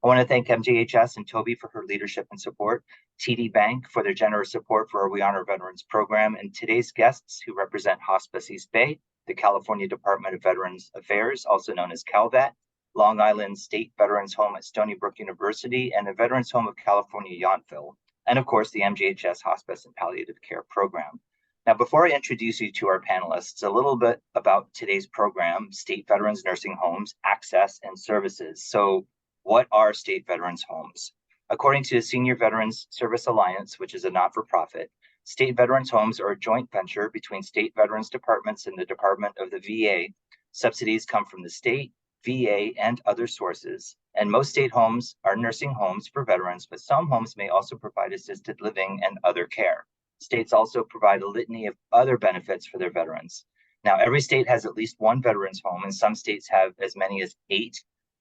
I want to thank MJHS and Toby for her leadership and support, TD Bank for their generous support for our We Honor Veterans program, and today's guests who represent Hospice East Bay, the California Department of Veterans Affairs, also known as CalVet, Long Island State Veterans Home at Stony Brook University, and the Veterans Home of California, Yountville, and of course the MJHS Hospice and Palliative Care Program. Now, before I introduce you to our panelists, a little bit about today's program, State Veterans Nursing Homes, Access and Services. So what are state veterans homes? According to the Senior Veterans Service Alliance, which is a not-for-profit, state veterans homes are a joint venture between state veterans departments and the Department of the VA. Subsidies come from the state, VA, and other sources. And most state homes are nursing homes for veterans, but some homes may also provide assisted living and other care. States also provide a litany of other benefits for their veterans. Now, every state has at least one veterans home, and some states have as many as 8.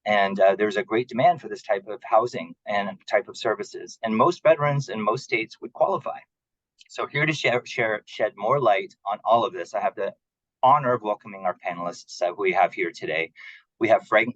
And there's a great demand for this type of housing and type of services. And most veterans in most states would qualify. So here to shed more light on all of this, I have the honor of welcoming our panelists that we have here today. We have Fred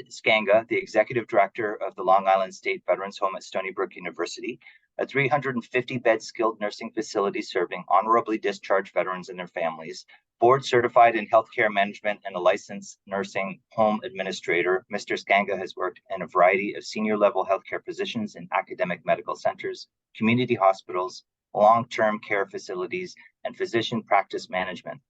Sganga, the Executive Director of the Long Island State Veterans Home at Stony Brook University, a 350-bed skilled nursing facility serving honorably discharged veterans and their families. Board certified in healthcare management and a licensed nursing home administrator, Mr. Sganga has worked in a variety of senior level healthcare positions in academic medical centers, community hospitals, long-term care facilities, and physician practice management.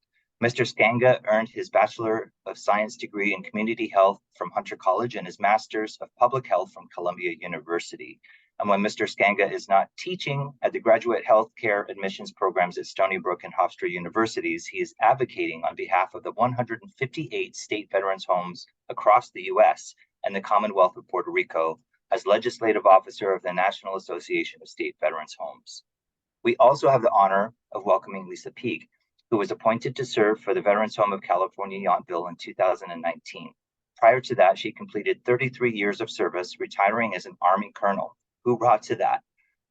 Mr. Sganga earned his Bachelor of Science degree in Community Health from Hunter College and his Master's of Public Health from Columbia University. And when Mr. Sganga is not teaching at the graduate healthcare admissions programs at Stony Brook and Hofstra universities, he is advocating on behalf of the 158 state veterans homes across the U.S. and the Commonwealth of Puerto Rico as legislative officer of the National Association of State Veterans Homes. We also have the honor of welcoming Lisa Peake, who was appointed to serve for the Veterans Home of California, Yountville in 2019. Prior to that, she completed 33 years of service, retiring as an Army colonel. Who brought to that?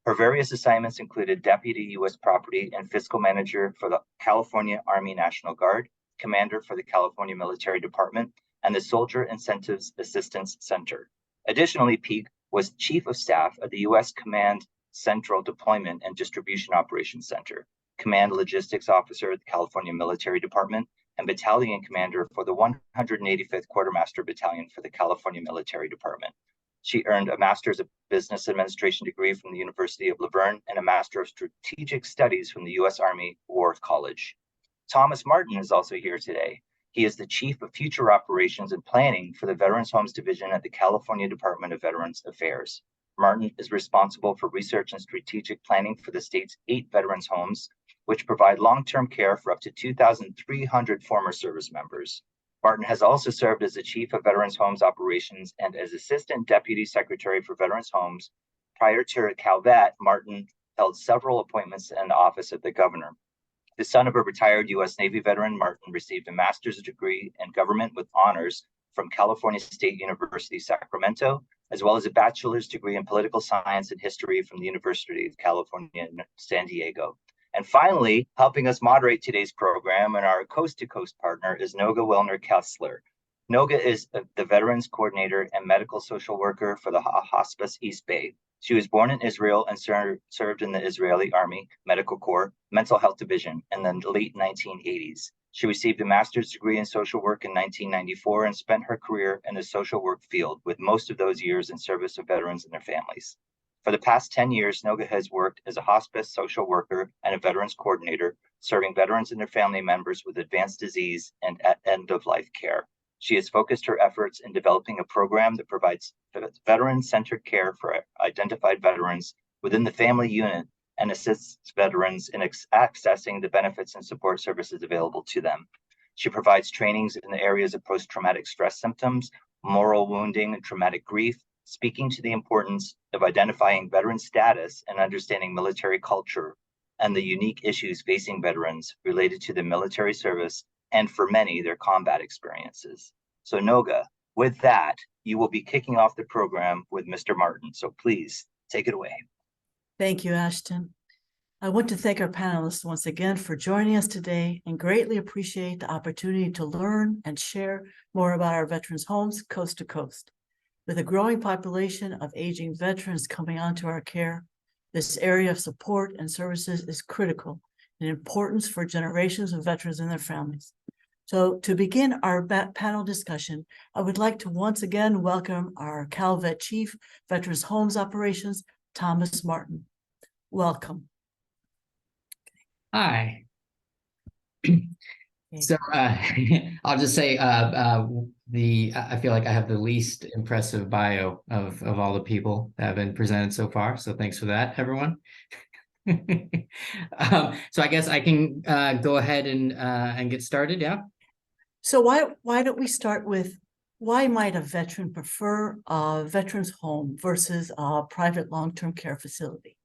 Her various assignments included Deputy U.S. Property and Fiscal Manager for the California Army National Guard, Commander for the California Military Department, and the Soldier Incentives Assistance Center. Additionally, Peake was Chief of Staff at the U.S. Command Central Deployment and Distribution Operations Center, Command Logistics Officer at the California Military Department, and Battalion Commander for the 185th Quartermaster Battalion for the California Military Department. She earned a Master's of Business Administration degree from the University of Laverne and a Master of Strategic Studies from the U.S. Army War College. Thomas Martin is also here today. He is the Chief of Future Operations and Planning for the Veterans Homes Division at the California Department of Veterans Affairs. Martin is responsible for research and strategic planning for the state's 8 veterans homes, which provide long-term care for up to 2,300 former service members. Martin has also served as the Chief of Veterans Homes Operations and as Assistant Deputy Secretary for Veterans Homes. Prior to CalVet, Martin held several appointments in the office of the governor. The son of a retired U.S. Navy veteran, Martin received a master's degree in government with honors from California State University, Sacramento, as well as a bachelor's degree in political science and history from the University of California in San Diego. And finally, helping us moderate today's program and our coast-to-coast partner is Noga Wellner-Kessler. Noga is the Veterans Coordinator and Medical Social Worker for the Hospice East Bay. She was born in Israel and served in the Israeli Army Medical Corps Mental Health Division in the late 1980s. She received a master's degree in social work in 1994 and spent her career in the social work field, with most of those years in service of veterans and their families. For the past 10 years, Noga has worked as a hospice social worker and a veterans coordinator, serving veterans and their family members with advanced disease and end-of-life care. She has focused her efforts in developing a program that provides veteran-centered care for identified veterans within the family unit and assists veterans in accessing the benefits and support services available to them. She provides trainings in the areas of post-traumatic stress symptoms, moral wounding, and traumatic grief, speaking to the importance of identifying veteran status and understanding military culture and the unique issues facing veterans related to the military service and, for many, their combat experiences. So Noga, with that, you will be kicking off the program with Mr. Martin. So please take it away. Thank you, Ashton. I want to thank our panelists once again for joining us today and greatly appreciate the opportunity to learn and share more about our veterans' homes coast to coast. With a growing population of aging veterans coming onto our care, this area of support and services is critical in importance for generations of veterans and their families. So to begin our panel discussion, I would like to once again welcome our CalVet Chief, Veterans Homes Operations, Thomas Martin. Welcome. Hi. So I'll just say I feel like I have the least impressive bio of all the people that have been presented so far. So thanks for that, everyone. So I guess I can go ahead and get started. Yeah. So why don't we start with why might a veteran prefer a veteran's home versus a private long-term care facility?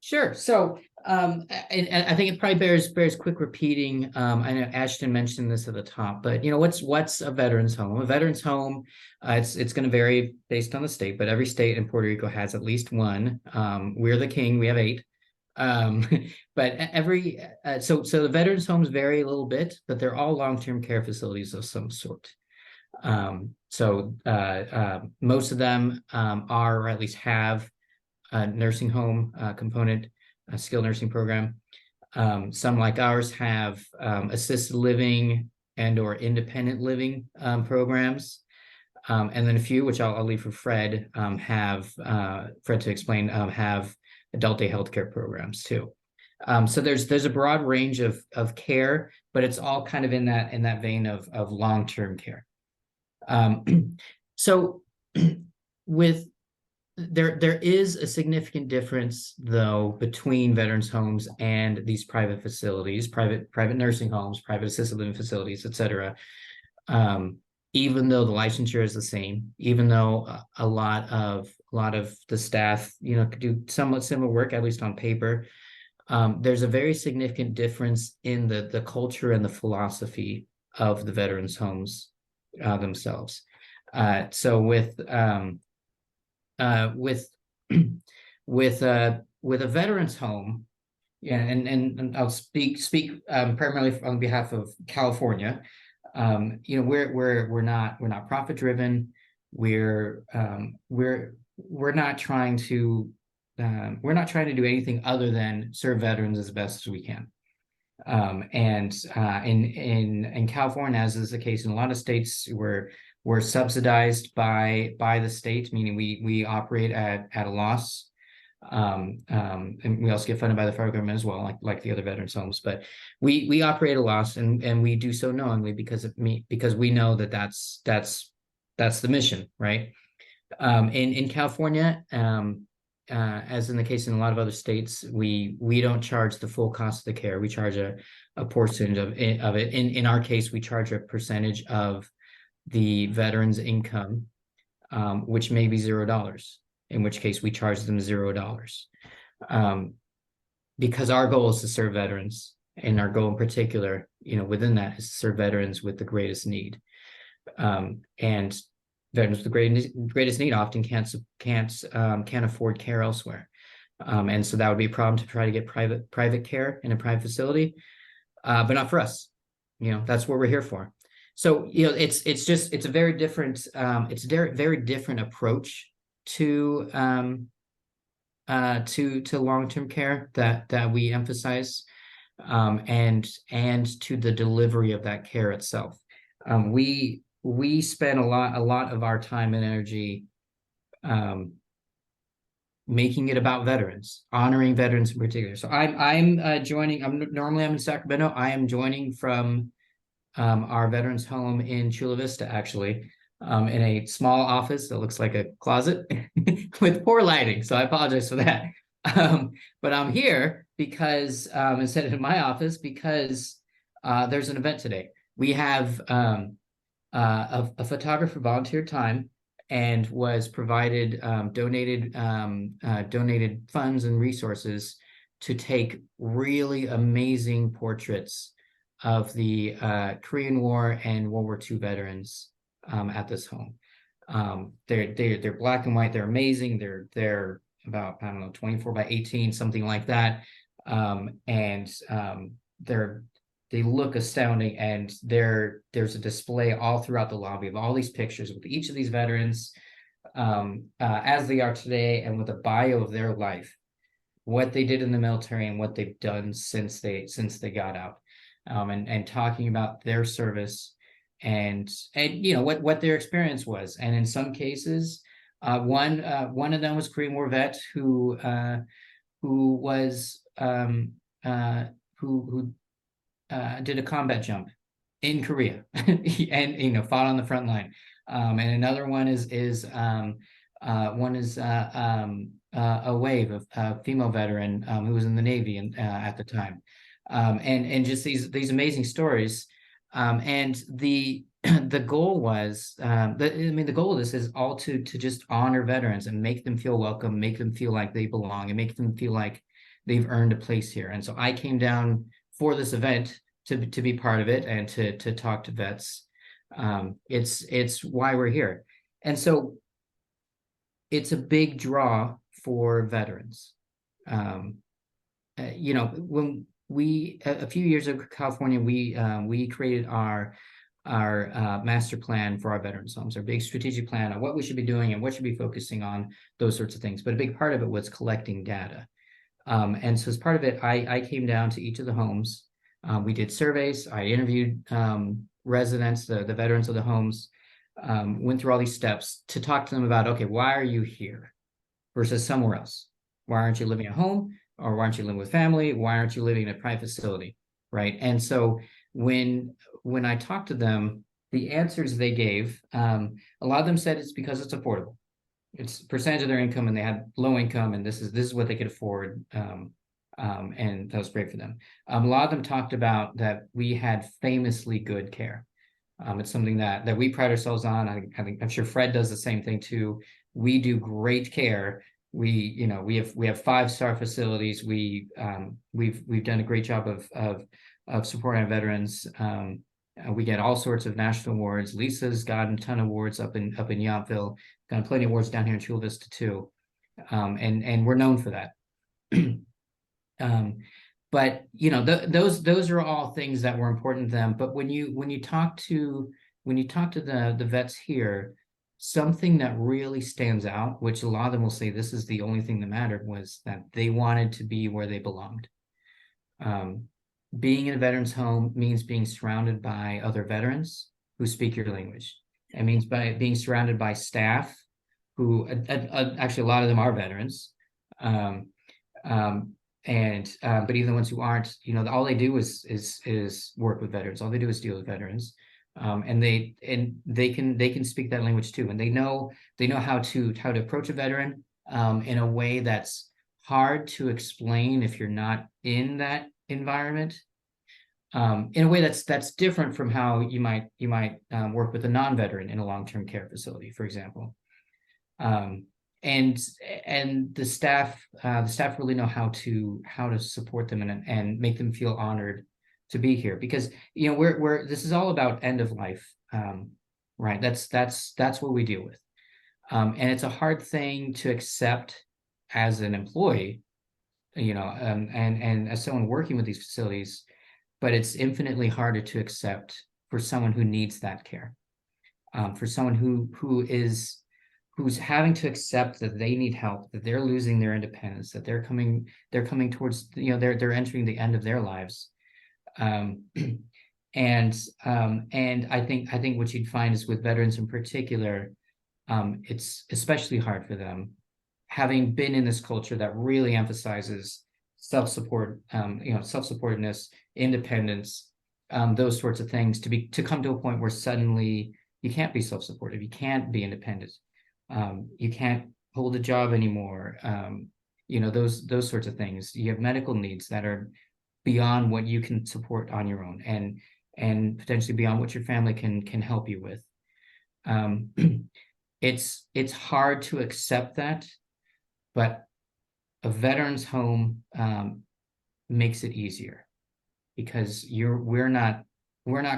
Sure. So, and I think it probably bears quick repeating. I know Ashton mentioned this at the top, but what's a veteran's home? A veteran's home, it's going to vary based on the state, but every state in Puerto Rico has at least one. We're the king. We have 8. But so the veterans' homes vary a little bit, but they're all long-term care facilities of some sort. Most of them are, or at least have, a nursing home component, a skilled nursing program. Some like ours have assisted living and or independent living programs. And then a few, which I'll leave for Fred, have Fred to explain, have adult day healthcare programs too. So there's a broad range of care, but it's all kind of in that vein of long-term care. So with there is a significant difference, though, between veterans' homes and these private facilities, private nursing homes, private assisted living facilities, et cetera. Even though the licensure is the same, even though a lot of the staff, could do somewhat similar work, at least on paper, there's a very significant difference in the culture and the philosophy of the veterans' homes themselves. So with a veterans home, yeah, and I'll speak primarily on behalf of California. We're not profit driven. We're not trying to do anything other than serve veterans as best as we can. In California, as is the case in a lot of states, we're subsidized by the state, meaning we operate at a loss. And we also get funded by the federal government as well, like the other veterans homes. But we operate at a loss, and we do so knowingly because we know that's the mission, right? In California, as in the case in a lot of other states, we don't charge the full cost of the care. We charge a portion of it. In our case, we charge a percentage of the veteran's income, which may be $0, in which case we charge them $0. Because our goal is to serve veterans, and our goal in particular, within that, is to serve veterans with the greatest need. And veterans with the greatest need often can't afford care elsewhere. And so that would be a problem to try to get private care in a private facility, but not for us. That's what we're here for. So it's a very different very different approach to long-term care that we emphasize, and to the delivery of that care itself. We spend a lot of our time and energy making it about veterans, honoring veterans in particular. So I'm joining. Normally I'm in Sacramento. I am joining from our veterans home in Chula Vista, actually, in a small office that looks like a closet with poor lighting. So I apologize for that. But I'm here because instead of in my office, because there's an event today. We have a photographer volunteered time and was provided donated funds and resources to take really amazing portraits of the Korean War and World War II veterans at this home. They're black and white. They're amazing. They're about, 24 by 18, something like that. They look astounding, and there's a display all throughout the lobby of all these pictures with each of these veterans. as they are today, and with a bio of their life, what they did in the military and what they've done since they got out, and talking about their service and what their experience was. And in some cases, one of them was Korean War vet who was who did a combat jump in Korea and fought on the front line. And another one is a wave of a female veteran who was in the Navy at the time, and just these amazing stories. And the goal was the goal of this is all to just honor veterans and make them feel welcome, make them feel like they belong, and make them feel like they've earned a place here. And so I came down for this event to be part of it and to talk to vets. It's why we're here. And so it's a big draw for veterans. When we a few years ago, California, we created our master plan for our veterans homes, our big strategic plan on what we should be doing and what should be focusing on, those sorts of things. But a big part of it was collecting data. And so as part of it, I came down to each of the homes. We did surveys. I interviewed residents, the veterans of the homes, went through all these steps to talk to them about, okay, why are you here versus somewhere else? Why aren't you living at home? Or why aren't you living with family? Why aren't you living in a private facility, right? And so when I talked to them, the answers they gave, a lot of them said it's because it's affordable. It's a percentage of their income, and they had low income, and this is what they could afford, and that was great for them. A lot of them talked about that we had famously good care. It's something that we pride ourselves on. I'm sure Fred does the same thing too. We do great care. We have 5-star facilities. We've done a great job of supporting our veterans. We get all sorts of national awards. Lisa's gotten a ton of awards up in Yountville. Gotten plenty of awards down here in Chula Vista too, and we're known for that. But those are all things that were important to them. But when you talk to the vets here, something that really stands out, which a lot of them will say this is the only thing that mattered, was that they wanted to be where they belonged. Being in a veterans home means being surrounded by other veterans who speak your language. It means by being surrounded by staff who actually a lot of them are veterans. But even the ones who aren't, all they do is work with veterans. All they do is deal with veterans. And they can speak that language too, and they know how to approach a veteran in a way that's hard to explain if you're not in that environment. In a way that's different from how you might work with a non-veteran in a long-term care facility, for example. And the staff really know how to support them and make them feel honored to be here, because this is all about end of life, right? That's what we deal with, and it's a hard thing to accept as an employee, and as someone working with these facilities, but it's infinitely harder to accept for someone who needs that care, for someone who's having to accept that they need help, that they're losing their independence, that they're coming towards, they're entering the end of their lives. And I think what you'd find is with veterans in particular, it's especially hard for them, having been in this culture that really emphasizes self-support, self-supportedness, independence, those sorts of things, to come to a point where suddenly you can't be self-supportive, you can't be independent, you can't hold a job anymore, those sorts of things. You have medical needs that are beyond what you can support on your own, and potentially beyond what your family can help you with. It's hard to accept that, but a veterans home makes it easier, because we're not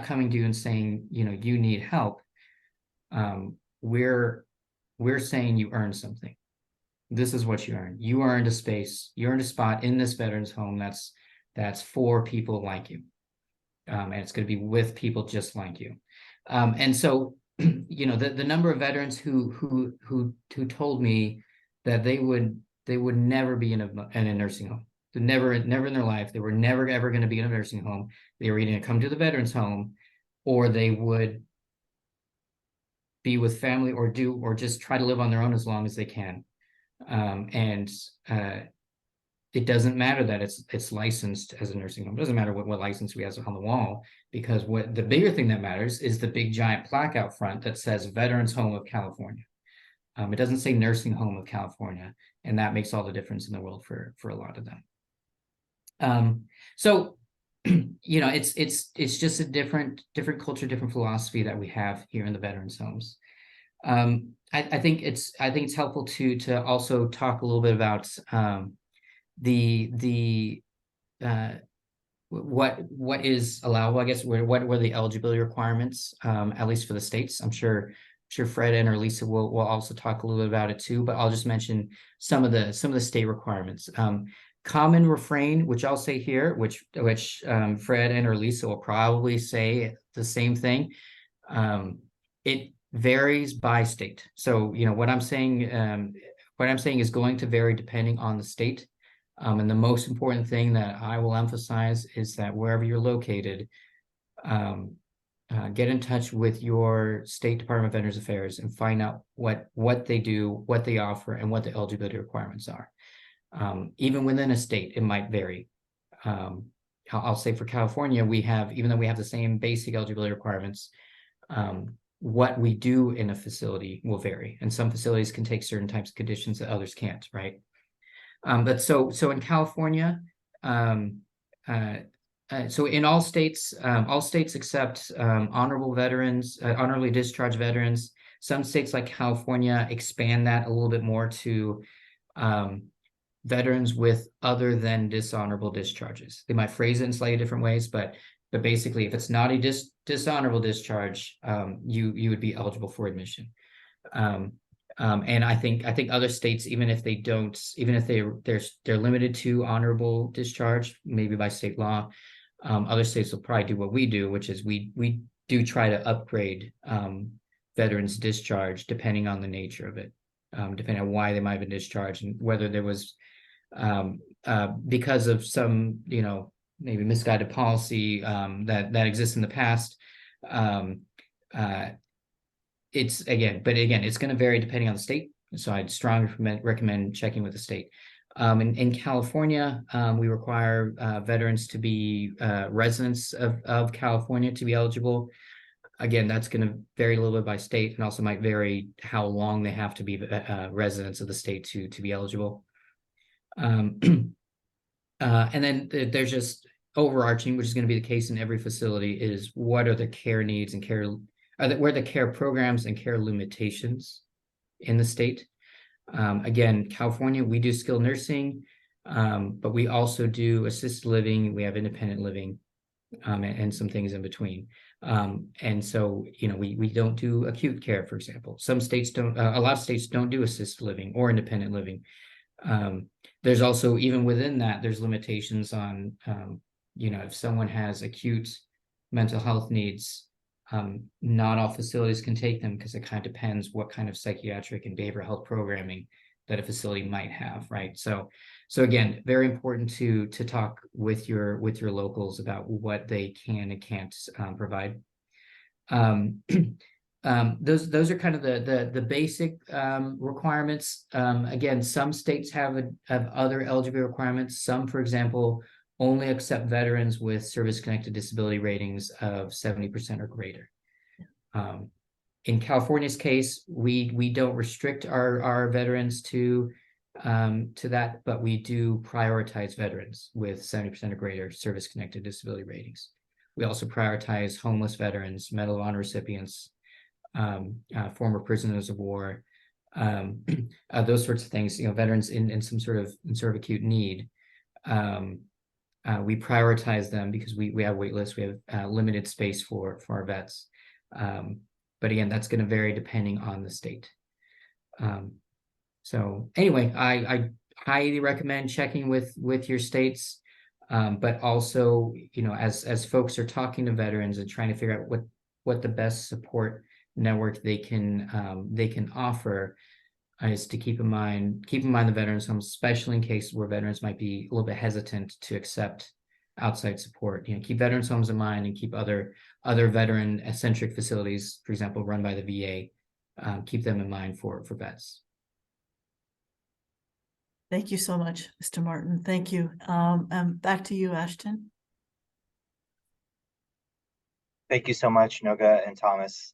coming to you and saying, you need help. We're saying you earned something. This is what you earned. You earned a space. You earned a spot in this veterans home that's for people like you, and it's going to be with people just like you. And so you know, the number of veterans who told me that they would never be in a nursing home. Never in their life. They were never ever going to be in a nursing home. They were either going to come to the veterans home, or they would be with family, or just try to live on their own as long as they can. It doesn't matter that it's licensed as a nursing home. It doesn't matter what license we have on the wall, because what the bigger thing that matters is the big giant plaque out front that says Veterans Home of California. It doesn't say Nursing Home of California, and that makes all the difference in the world for a lot of them. So, you know, it's just a different culture, different philosophy that we have here in the veterans homes. I think it's helpful to also talk a little bit about what is allowable, I guess. What were the eligibility requirements, at least for the states. I'm sure Fred and or Lisa will also talk a little bit about it too, but I'll just mention some of the state requirements. Common refrain, which I'll say here, which Fred and or Lisa will probably say the same thing. It varies by state. So, you know, what I'm saying is going to vary depending on the state. And the most important thing that I will emphasize is that wherever you're located, get in touch with your State Department of Veterans Affairs and find out what they do, what they offer, and what the eligibility requirements are. Even within a state, it might vary. I'll say for California, even though we have the same basic eligibility requirements, what we do in a facility will vary. And some facilities can take certain types of conditions that others can't, right? But so in California, so in all states except honorably discharged veterans. Some states like California expand that a little bit more to veterans with other than dishonorable discharges. They might phrase it in slightly different ways, but basically, if it's not a dishonorable discharge, you would be eligible for admission. And I think other states, even if they're limited to honorable discharge, maybe by state law, other states will probably do what we do, which is we do try to upgrade veterans' discharge depending on the nature of it, depending on why they might have been discharged and whether there was because of some, you know, maybe misguided policy that exists in the past. It's going to vary depending on the state. So I'd strongly recommend checking with the state. In California, we require veterans to be residents of California to be eligible. Again, that's going to vary a little bit by state, and also might vary how long they have to be residents of the state to be eligible. And then there's just overarching, which is going to be the case in every facility, is what are the care needs and where the care programs and care limitations in the state. Again, California, we do skilled nursing, but we also do assisted living. We have independent living, and some things in between. And so, you know, we don't do acute care, for example. Some states don't, a lot of states don't do assisted living or independent living. There's also, even within that, there's limitations on, you know, if someone has acute mental health needs, not all facilities can take them, because it kind of depends what kind of psychiatric and behavioral health programming that a facility might have, right? So again, very important to talk with your locals about what they can and can't provide. Those are kind of the basic requirements. Again, some states have other eligibility requirements. Some, for example, only accept veterans with service-connected disability ratings of 70% or greater. In California's case, we don't restrict our veterans to that, but we do prioritize veterans with 70% or greater service-connected disability ratings. We also prioritize homeless veterans, Medal of Honor recipients, former prisoners of war, those sorts of things. You know, veterans in some sort of acute need. We prioritize them because we have wait lists. We have limited space for our vets. But again, that's going to vary depending on the state. So anyway, I highly recommend checking with your states, but also, you know, as folks are talking to veterans and trying to figure out what the best support network they can offer is to keep in mind the veterans homes, especially in cases where veterans might be a little bit hesitant to accept outside support. Keep veterans homes in mind and keep other veteran centric facilities, for example, run by the VA, keep them in mind for vets. Thank you so much, Mr. Martin. Thank you. Back to you, Ashton. Thank you so much, Noga and Thomas.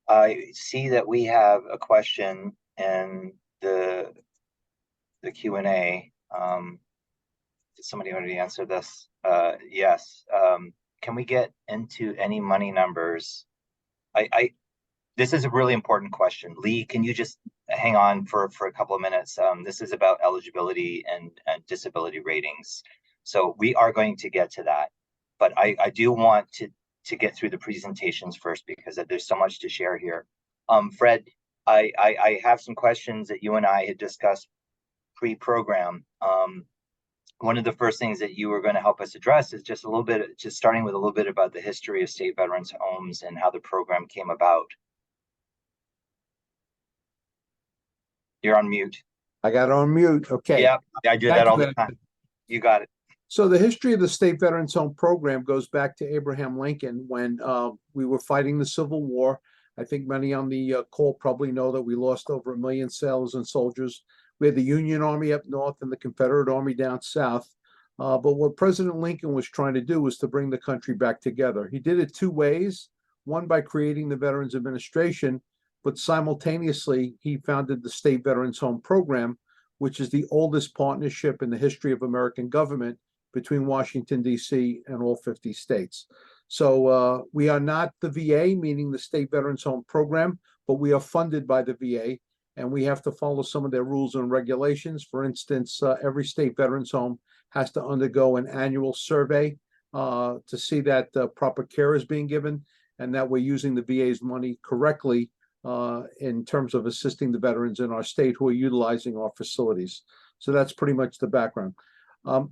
I see that we have a question in the Q&A. Did somebody already answer this? Yes. Can we get into any money numbers? This is a really important question. Lee, can you just hang on for a couple of minutes? This is about eligibility and disability ratings. So we are going to get to that, but I do want to get through the presentations first because there's so much to share here. Fred, I have some questions that you and I had discussed pre-program. One of the first things that you were going to help us address is just starting with a little bit about the history of state veterans homes and how the program came about. You're on mute. I got on mute. Okay. Yeah, I do that all the time. You got it. So the history of the State Veterans Home program goes back to Abraham Lincoln when we were fighting the Civil War. I think many on the call probably know that we lost over 1 million sailors and soldiers. We had the Union Army up north and the Confederate Army down south. But what President Lincoln was trying to do was to bring the country back together. He did it two ways. One, by creating the Veterans Administration, but simultaneously, he founded the State Veterans Home program, which is the oldest partnership in the history of American government between Washington, D.C. and all 50 states. So we are not the VA, meaning the State Veterans Home program, but we are funded by the VA, and we have to follow some of their rules and regulations. For instance, every state veterans home has to undergo an annual survey to see that proper care is being given and that we're using the VA's money correctly in terms of assisting the veterans in our state who are utilizing our facilities. So that's pretty much the background.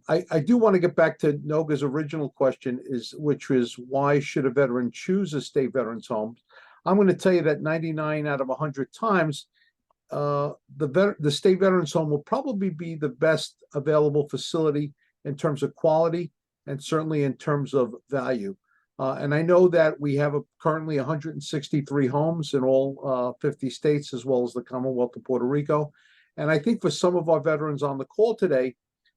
I do want to get back to Noga's original question, which is why should a veteran choose a state veterans home? I'm going to tell you that 99 out of 100 times, the state veterans home will probably be the best available facility in terms of quality and certainly in terms of value. And I know that we have currently 163 homes in all 50 states, as well as the Commonwealth of Puerto Rico. And I think for some of our veterans on the call today,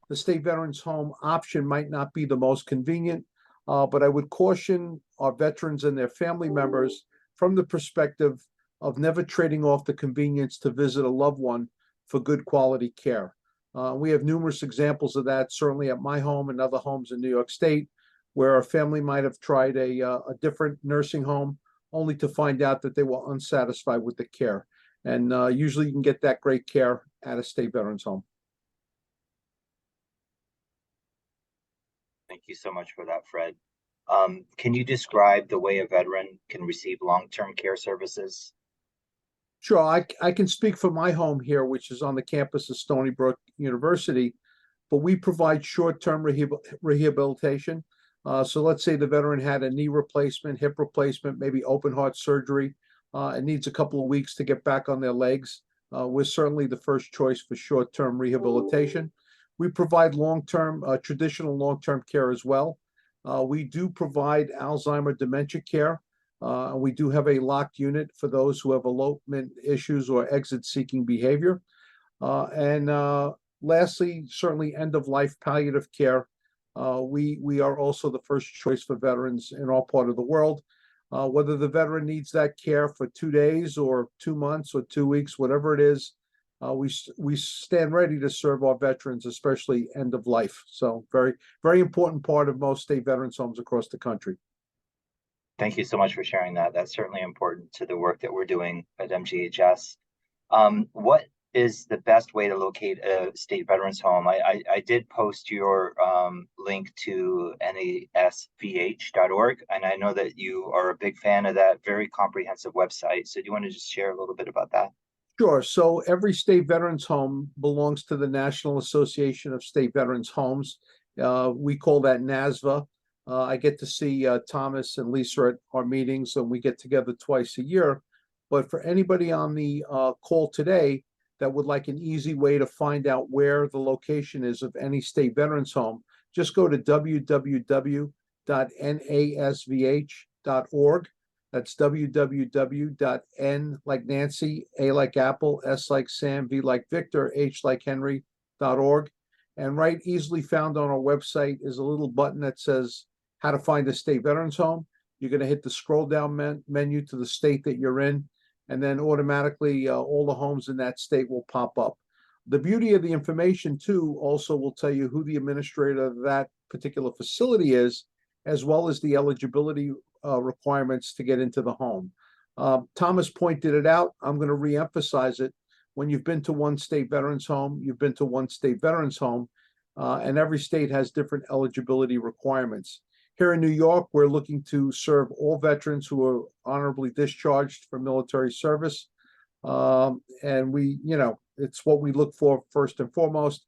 the state veterans home option might not be the most convenient, but I would caution our veterans and their family members from the perspective of never trading off the convenience to visit a loved one for good quality care. We have numerous examples of that, certainly at my home and other homes in New York State, where a family might have tried a different nursing home only to find out that they were unsatisfied with the care. And usually you can get that great care at a state veterans home. Thank you so much for that, Fred. Can you describe the way a veteran can receive long-term care services? Sure, I can speak for my home here, which is on the campus of Stony Brook University, but we provide short-term rehabilitation. So let's say the veteran had a knee replacement, hip replacement, maybe open heart surgery. It needs a couple of weeks to get back on their legs. We're certainly the first choice for short-term rehabilitation. We provide long-term, traditional long-term care as well. We do provide Alzheimer dementia care. We do have a locked unit for those who have elopement issues or exit-seeking behavior. And lastly, certainly end-of-life palliative care. We are also the first choice for veterans in our part of the world. Whether the veteran needs that care for 2 days or 2 months or 2 weeks, whatever it is, we stand ready to serve our veterans, especially end of life. So very, very important part of most state veterans homes across the country. Thank you so much for sharing that. That's certainly important to the work that we're doing at MJHS. What is the best way to locate a state veterans home? I did post your link to nasvh.org, and I know that you are a big fan of that very comprehensive website. So do you want to just share a little bit about that? Sure. So every state veterans home belongs to the National Association of State Veterans Homes. We call that NASVA. I get to see Thomas and Lisa at our meetings, and we get together twice a year. But for anybody on the call today that would like an easy way to find out where the location is of any state veterans home, just go to www.nasvh.org. That's www.n like Nancy, A like Apple, S like Sam, V like Victor, H like Henry.org. And right easily found on our website is a little button that says how to find a state veterans home. You're going to hit the scroll down menu to the state that you're in, and then automatically all the homes in that state will pop up. The beauty of the information too also will tell you who the administrator of that particular facility is, as well as the eligibility requirements to get into the home. Thomas pointed it out. I'm going to reemphasize it. When you've been to one state veterans home, you've been to one state veterans home, and every state has different eligibility requirements. Here in New York, we're looking to serve all veterans who are honorably discharged from military service. And we, it's what we look for first and foremost.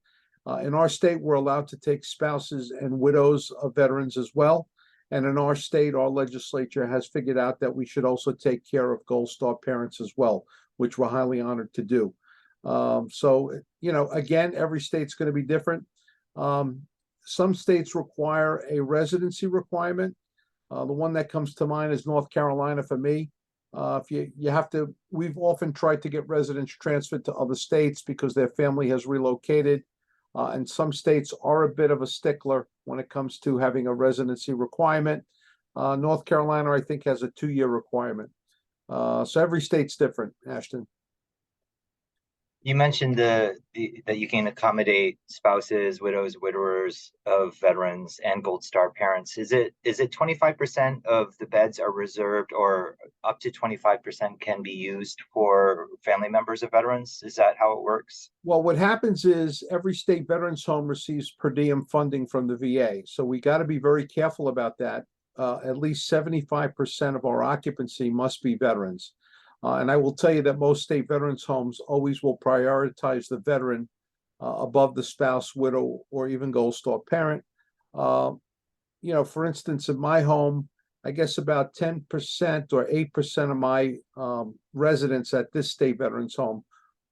In our state, we're allowed to take spouses and widows of veterans as well. And in our state, our legislature has figured out that we should also take care of Gold Star parents as well, which we're highly honored to do. Again, every state's going to be different. Some states require a residency requirement. The one that comes to mind is North Carolina for me. If you have to, we've often tried to get residents transferred to other states because their family has relocated. And some states are a bit of a stickler when it comes to having a residency requirement. North Carolina, I think, has a 2-year requirement. So every state's different, Ashton. You mentioned that you can accommodate spouses, widows, widowers of veterans and Gold Star parents. Is it 25% of the beds are reserved, or up to 25% can be used for family members of veterans? Is that how it works? Well, what happens is every state veterans home receives per diem funding from the VA. So we got to be very careful about that. At least 75% of our occupancy must be veterans. And I will tell you that most state veterans homes always will prioritize the veteran above the spouse, widow, or even Gold Star parent. For instance, in my home, I guess about 10% or 8% of my residents at this state veterans home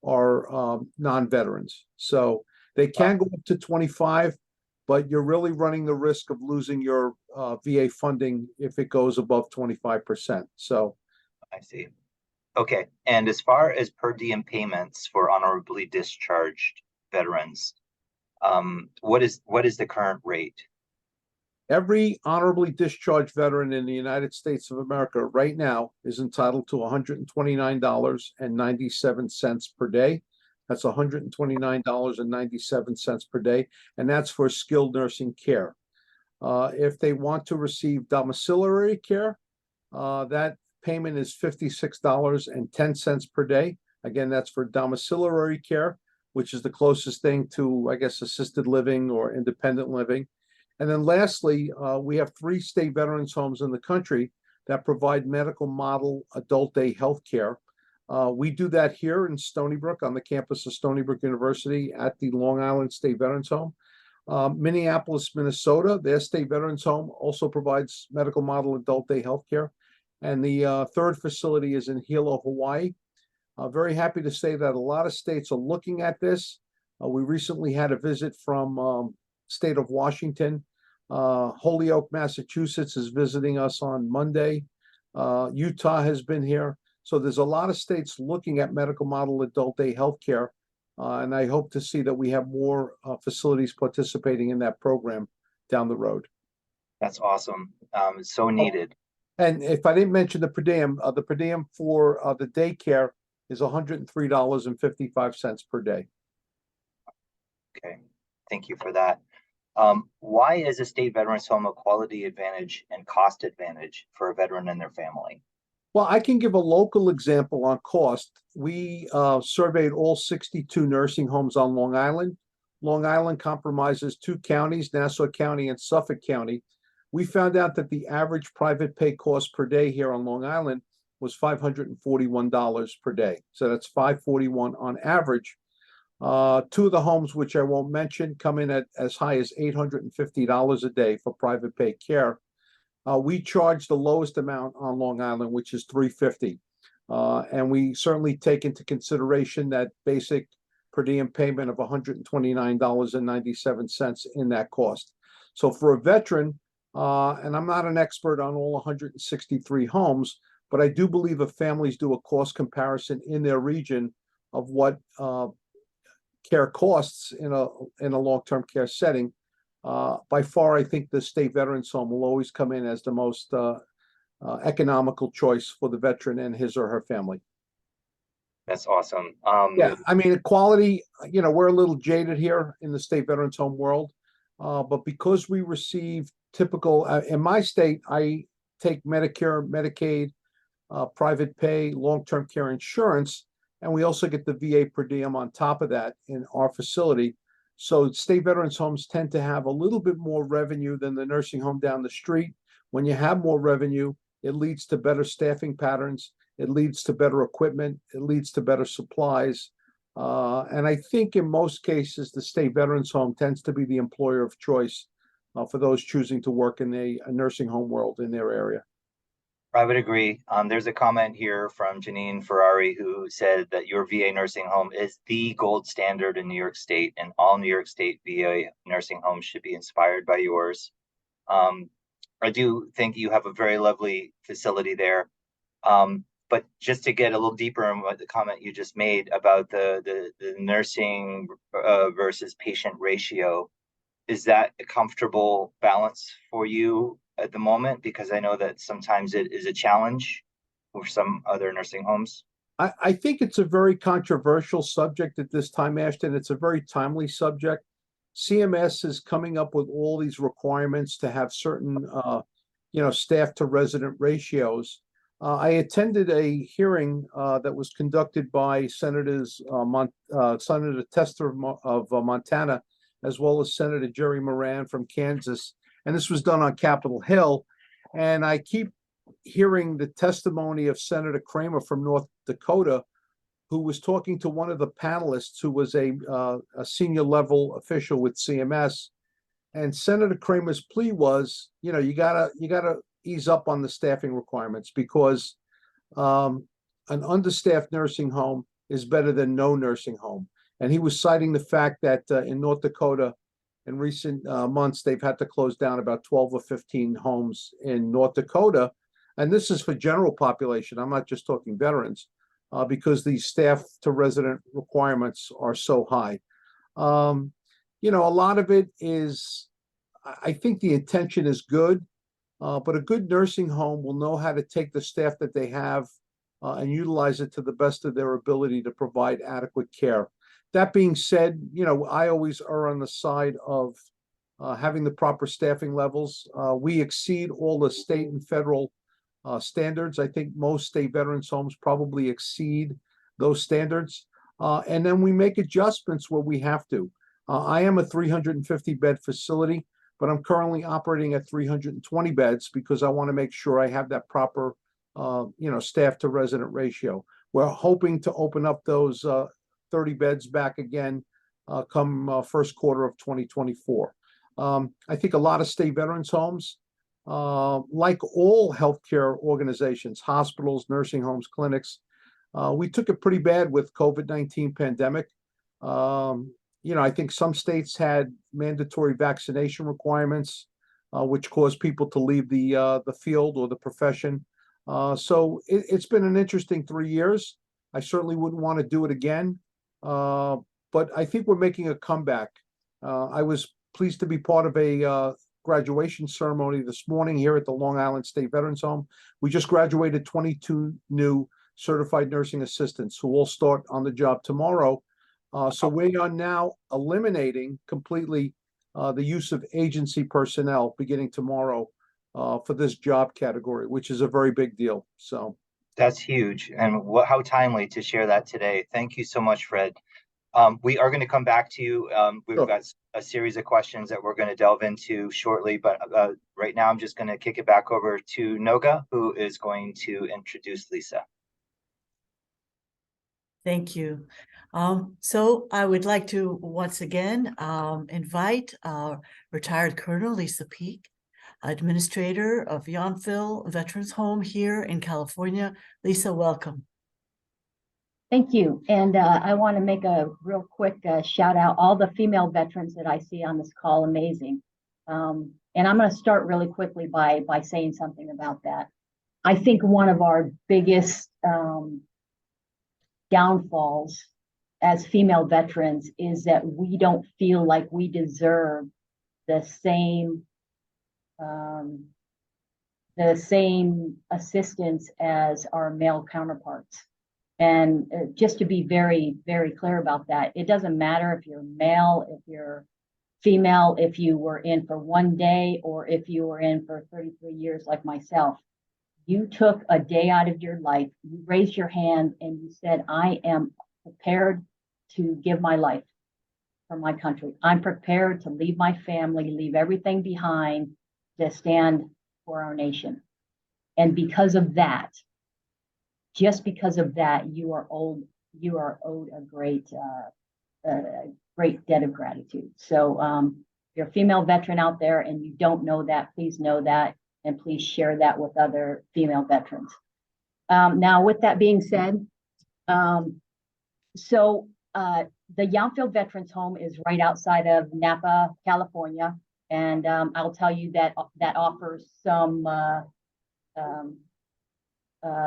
are non-veterans. So they can go up to 25, but you're really running the risk of losing your VA funding if it goes above 25%. So I see. Okay. And as far as per diem payments for honorably discharged veterans, what is the current rate? Every honorably discharged veteran in the United States of America right now is entitled to $129.97 per day. That's $129.97 per day, and that's for skilled nursing care. If they want to receive domiciliary care, that payment is $56.10 per day. Again, that's for domiciliary care, which is the closest thing to, I guess, assisted living or independent living. And then lastly, we have 3 state veterans homes in the country that provide medical model adult day health care. We do that here in Stony Brook on the campus of Stony Brook University at the Long Island State Veterans Home. Minneapolis, Minnesota, their state veterans home also provides medical model adult day health care. And the third facility is in Hilo, Hawaii. Very happy to say that a lot of states are looking at this. We recently had a visit from state of Washington. Holyoke, Massachusetts is visiting us on Monday. Utah has been here. So there's a lot of states looking at medical model adult day health care. And I hope to see that we have more facilities participating in that program down the road. That's awesome. It's so needed. And if I didn't mention the per diem for the daycare is $103.55 per day. Okay, thank you for that. Why is a state veterans home a quality advantage and cost advantage for a veteran and their family? Well, I can give a local example on cost. We surveyed all 62 nursing homes on Long Island. Long Island comprises 2 counties, Nassau County and Suffolk County. We found out that the average private pay cost per day here on Long Island was $541 per day. So that's $541 on average. Two of the homes, which I won't mention, come in at as high as $850 a day for private pay care. We charge the lowest amount on Long Island, which is $350. And we certainly take into consideration that basic per diem payment of $129.97 in that cost. So for a veteran, and I'm not an expert on all 163 homes, but I do believe if families do a cost comparison in their region of what care costs in a long-term care setting, by far, I think the State Veterans Home will always come in as the most economical choice for the veteran and his or her family. That's awesome. Yeah, I mean, equality, we're a little jaded here in the State Veterans Home world, but because we receive typical, in my state, I take Medicare, Medicaid, private pay, long-term care insurance, and we also get the VA per diem on top of that in our facility. So State Veterans Homes tend to have a little bit more revenue than the nursing home down the street. When you have more revenue, it leads to better staffing patterns. It leads to better equipment. It leads to better supplies. And I think in most cases, the State Veterans Home tends to be the employer of choice for those choosing to work in a nursing home world in their area. I would agree. There's a comment here from Janine Ferrari who said that your VA nursing home is the gold standard in New York State, and all New York State VA nursing homes should be inspired by yours. I do think you have a very lovely facility there. But just to get a little deeper on what the comment you just made about the nursing versus patient ratio, is that a comfortable balance for you at the moment? Because I know that sometimes it is a challenge for some other nursing homes. I think it's a very controversial subject at this time, Ashton. It's a very timely subject. CMS is coming up with all these requirements to have certain, staff to resident ratios. I attended a hearing that was conducted by Senator Tester of Montana, as well as Senator Jerry Moran from Kansas. And this was done on Capitol Hill. And I keep hearing the testimony of Senator Kramer from North Dakota, who was talking to one of the panelists who was a senior level official with CMS. And Senator Kramer's plea was, you gotta ease up on the staffing requirements, because an understaffed nursing home is better than no nursing home. And he was citing the fact that in North Dakota, in recent months, they've had to close down about 12 or 15 homes in North Dakota. And this is for general population. I'm not just talking veterans, because these staff to resident requirements are so high. A lot of it is, I think the intention is good, but a good nursing home will know how to take the staff that they have and utilize it to the best of their ability to provide adequate care. That being said, I always err on the side of having the proper staffing levels. We exceed all the state and federal standards. I think most state veterans homes probably exceed those standards. And then we make adjustments where we have to. I am a 350 bed facility, but I'm currently operating at 320 beds because I want to make sure I have that proper, staff to resident ratio. We're hoping to open up those 30 beds back again come first quarter of 2024. I think a lot of state veterans homes, like all healthcare organizations, hospitals, nursing homes, clinics, we took it pretty bad with COVID-19 pandemic. I think some states had mandatory vaccination requirements, which caused people to leave the field or the profession. So it's been an interesting 3 years. I certainly wouldn't want to do it again. But I think we're making a comeback. I was pleased to be part of a graduation ceremony this morning here at the Long Island State Veterans Home. We just graduated 22 new certified nursing assistants who will start on the job tomorrow. So we are now eliminating completely the use of agency personnel beginning tomorrow for this job category, which is a very big deal. So that's huge, and how timely to share that today. Thank you so much, Fred. We are going to come back to you. We've got a series of questions that we're going to delve into shortly, but right now I'm just going to kick it back over to Noga, who is going to introduce Lisa. Thank you. So I would like to once again invite retired Colonel Lisa Peake, administrator of Yountville Veterans Home here in California. Lisa, welcome. Thank you. And I want to make a real quick shout out all the female veterans that I see on this call. Amazing. And I'm going to start really quickly by saying something about that. I think one of our biggest downfalls as female veterans is that we don't feel like we deserve the same assistance as our male counterparts. And just to be very, very clear about that, it doesn't matter if you're male, if you're female, if you were in for 1 day, or if you were in for 33 years like myself. You took a day out of your life, you raised your hand and you said, I am prepared to give my life for my country. I'm prepared to leave my family, leave everything behind to stand for our nation. And because of that, just because of that, you are owed a great debt of gratitude. So if you're a female veteran out there and you don't know that, please know that, and please share that with other female veterans. Now, with that being said, the Yountville Veterans Home is right outside of Napa, California, and I'll tell you that offers some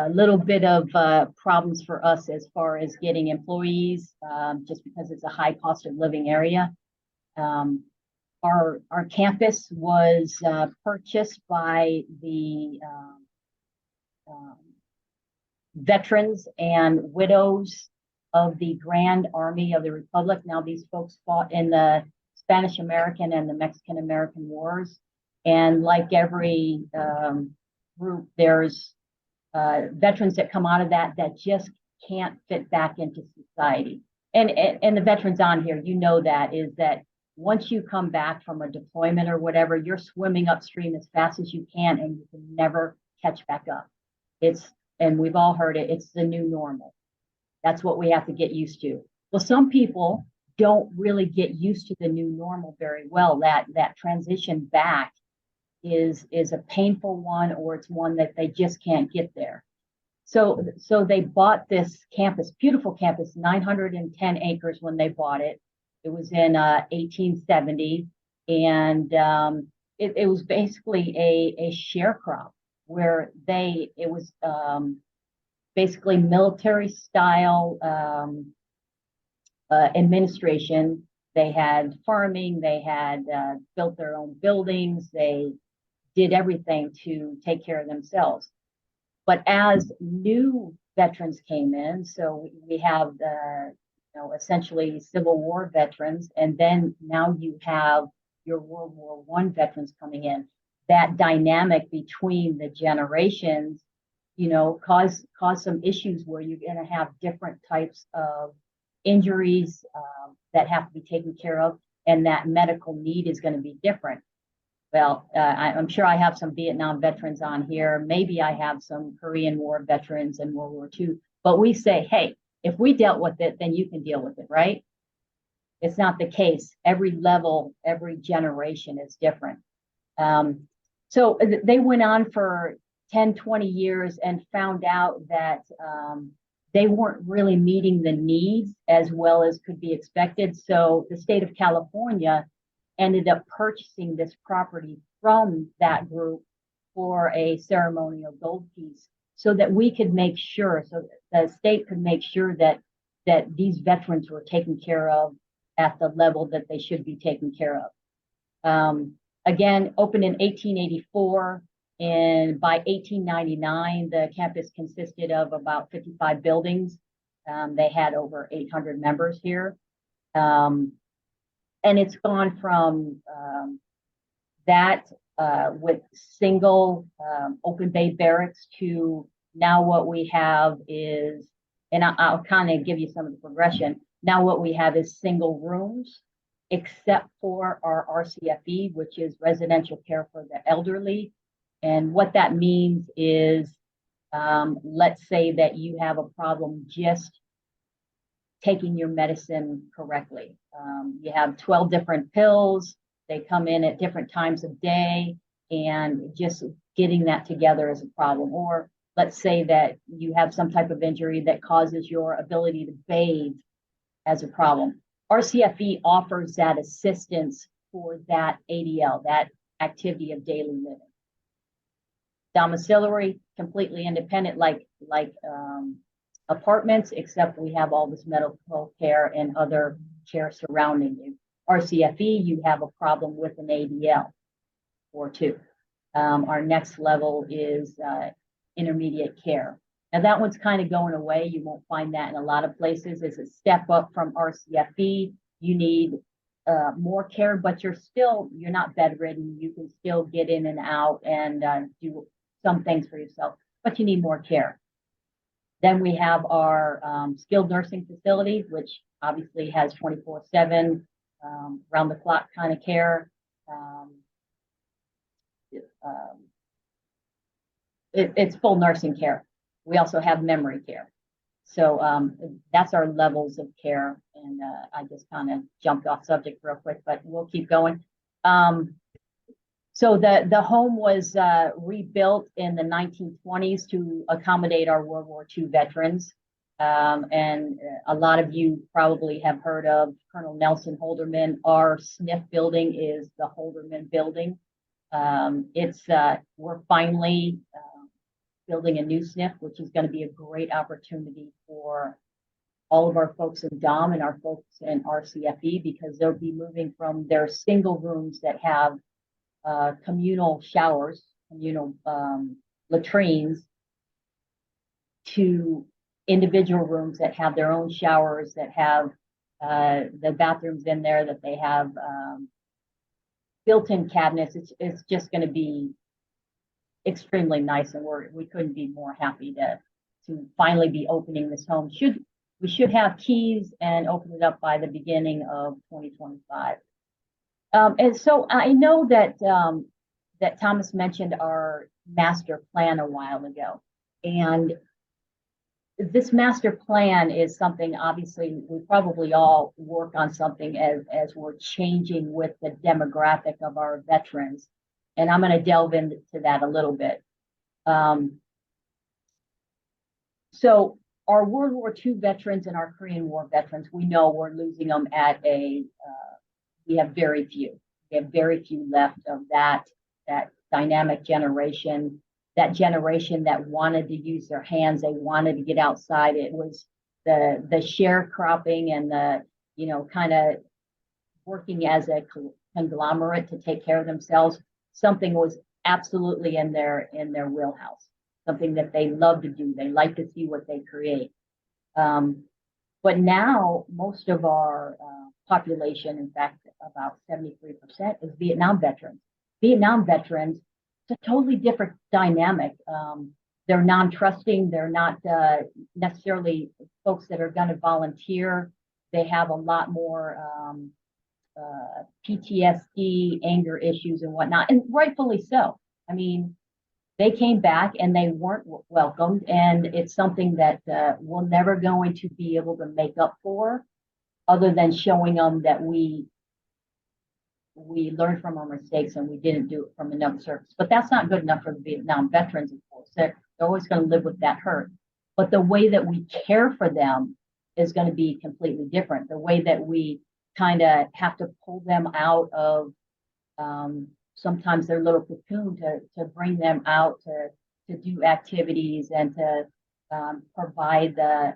little bit of problems for us as far as getting employees, just because it's a high cost of living area. Our campus was purchased by the veterans and widows of the Grand Army of the Republic. Now, these folks fought in the Spanish American and the Mexican American Wars. And like every group, there's veterans that come out of that just can't fit back into society. And the veterans on here, you know, that once you come back from a deployment or whatever, you're swimming upstream as fast as you can, and you can never catch back up. And we've all heard it, it's the new normal. That's what we have to get used to. Well, some people don't really get used to the new normal very well. That transition back is a painful one, or it's one that they just can't get there. So they bought this campus, beautiful campus, 910 acres when they bought it. It was in 1870, and it was basically a sharecrop where it was basically military style administration. They had farming, they had built their own buildings, they did everything to take care of themselves. But as new veterans came in, so we have essentially Civil War veterans, and then now you have your World War I veterans coming in. That dynamic between the generations, cause some issues where you're going to have different types of injuries that have to be taken care of, and that medical need is going to be different. Well, I'm sure I have some Vietnam veterans on here. Maybe I have some Korean War veterans and World War II. But we say, hey, if we dealt with it, then you can deal with it, right? It's not the case. Every level, every generation is different. So they went on for 10, 20 years and found out that they weren't really meeting the needs as well as could be expected. So the state of California ended up purchasing this property from that group for a ceremonial gold piece, so that we could make sure, so the state could make sure that these veterans were taken care of at the level that they should be taken care of. Again, opened in 1884, and by 1899, the campus consisted of about 55 buildings. They had over 800 members here. And it's gone from that with single open bay barracks to now what we have is, and I'll kind of give you some of the progression. Now what we have is single rooms, except for our RCFE, which is residential care for the elderly. And what that means is, let's say that you have a problem just taking your medicine correctly. You have 12 different pills. They come in at different times of day, and just getting that together is a problem. Or let's say that you have some type of injury that causes your ability to bathe as a problem. RCFE offers that assistance for that ADL, that activity of daily living. Domiciliary, completely independent, like apartments, except we have all this medical care and other care surrounding you. RCFE, you have a problem with an ADL or two. Our next level is intermediate care. Now that one's kind of going away. You won't find that in a lot of places. It's a step up from RCFE. You need more care, but you're not bedridden. You can still get in and out and do some things for yourself, but you need more care. Then we have our skilled nursing facility, which obviously has 24/7, round the clock kind of care. It's full nursing care. We also have memory care. So that's our levels of care. And I just kind of jumped off subject real quick, but we'll keep going. So the home was rebuilt in the 1920s to accommodate our World War II veterans. And a lot of you probably have heard of Colonel Nelson Holderman. Our SNF building is the Holderman building. We're finally building a new SNF, which is going to be a great opportunity for all of our folks in DOM and our folks in RCFE, because they'll be moving from their single rooms that have communal showers, communal latrines, to individual rooms that have their own showers, that have the bathrooms in there, that they have built-in cabinets. It's just going to be extremely nice, and we couldn't be more happy to finally be opening this home. We should have keys and open it up by the beginning of 2025. And so I know that that Thomas mentioned our master plan a while ago, and this master plan is something, obviously, we probably all work on something as we're changing with the demographic of our veterans. And I'm going to delve into that a little bit. So our World War II veterans and our Korean War veterans, we know we're losing them at we have very few. We have very few left of that dynamic generation, that generation that wanted to use their hands. They wanted to get outside. It was the sharecropping and the, kind of working as a conglomerate to take care of themselves. Something was absolutely in their wheelhouse, something that they love to do. They like to see what they create. But now most of our population, in fact, about 73%, is Vietnam veterans. Vietnam veterans, it's a totally different dynamic. They're non-trusting. They're not necessarily folks that are going to volunteer. They have a lot more PTSD, anger issues and whatnot, and rightfully so. I mean, they came back and they weren't welcomed, and it's something that we're never going to be able to make up for, other than showing them that we learned from our mistakes and we didn't do it from another service. But that's not good enough for the Vietnam veterans, of course. They're always going to live with that hurt. But the way that we care for them is going to be completely different. The way that we kind of have to pull them out of sometimes their little cocoon to bring them out to do activities and to provide the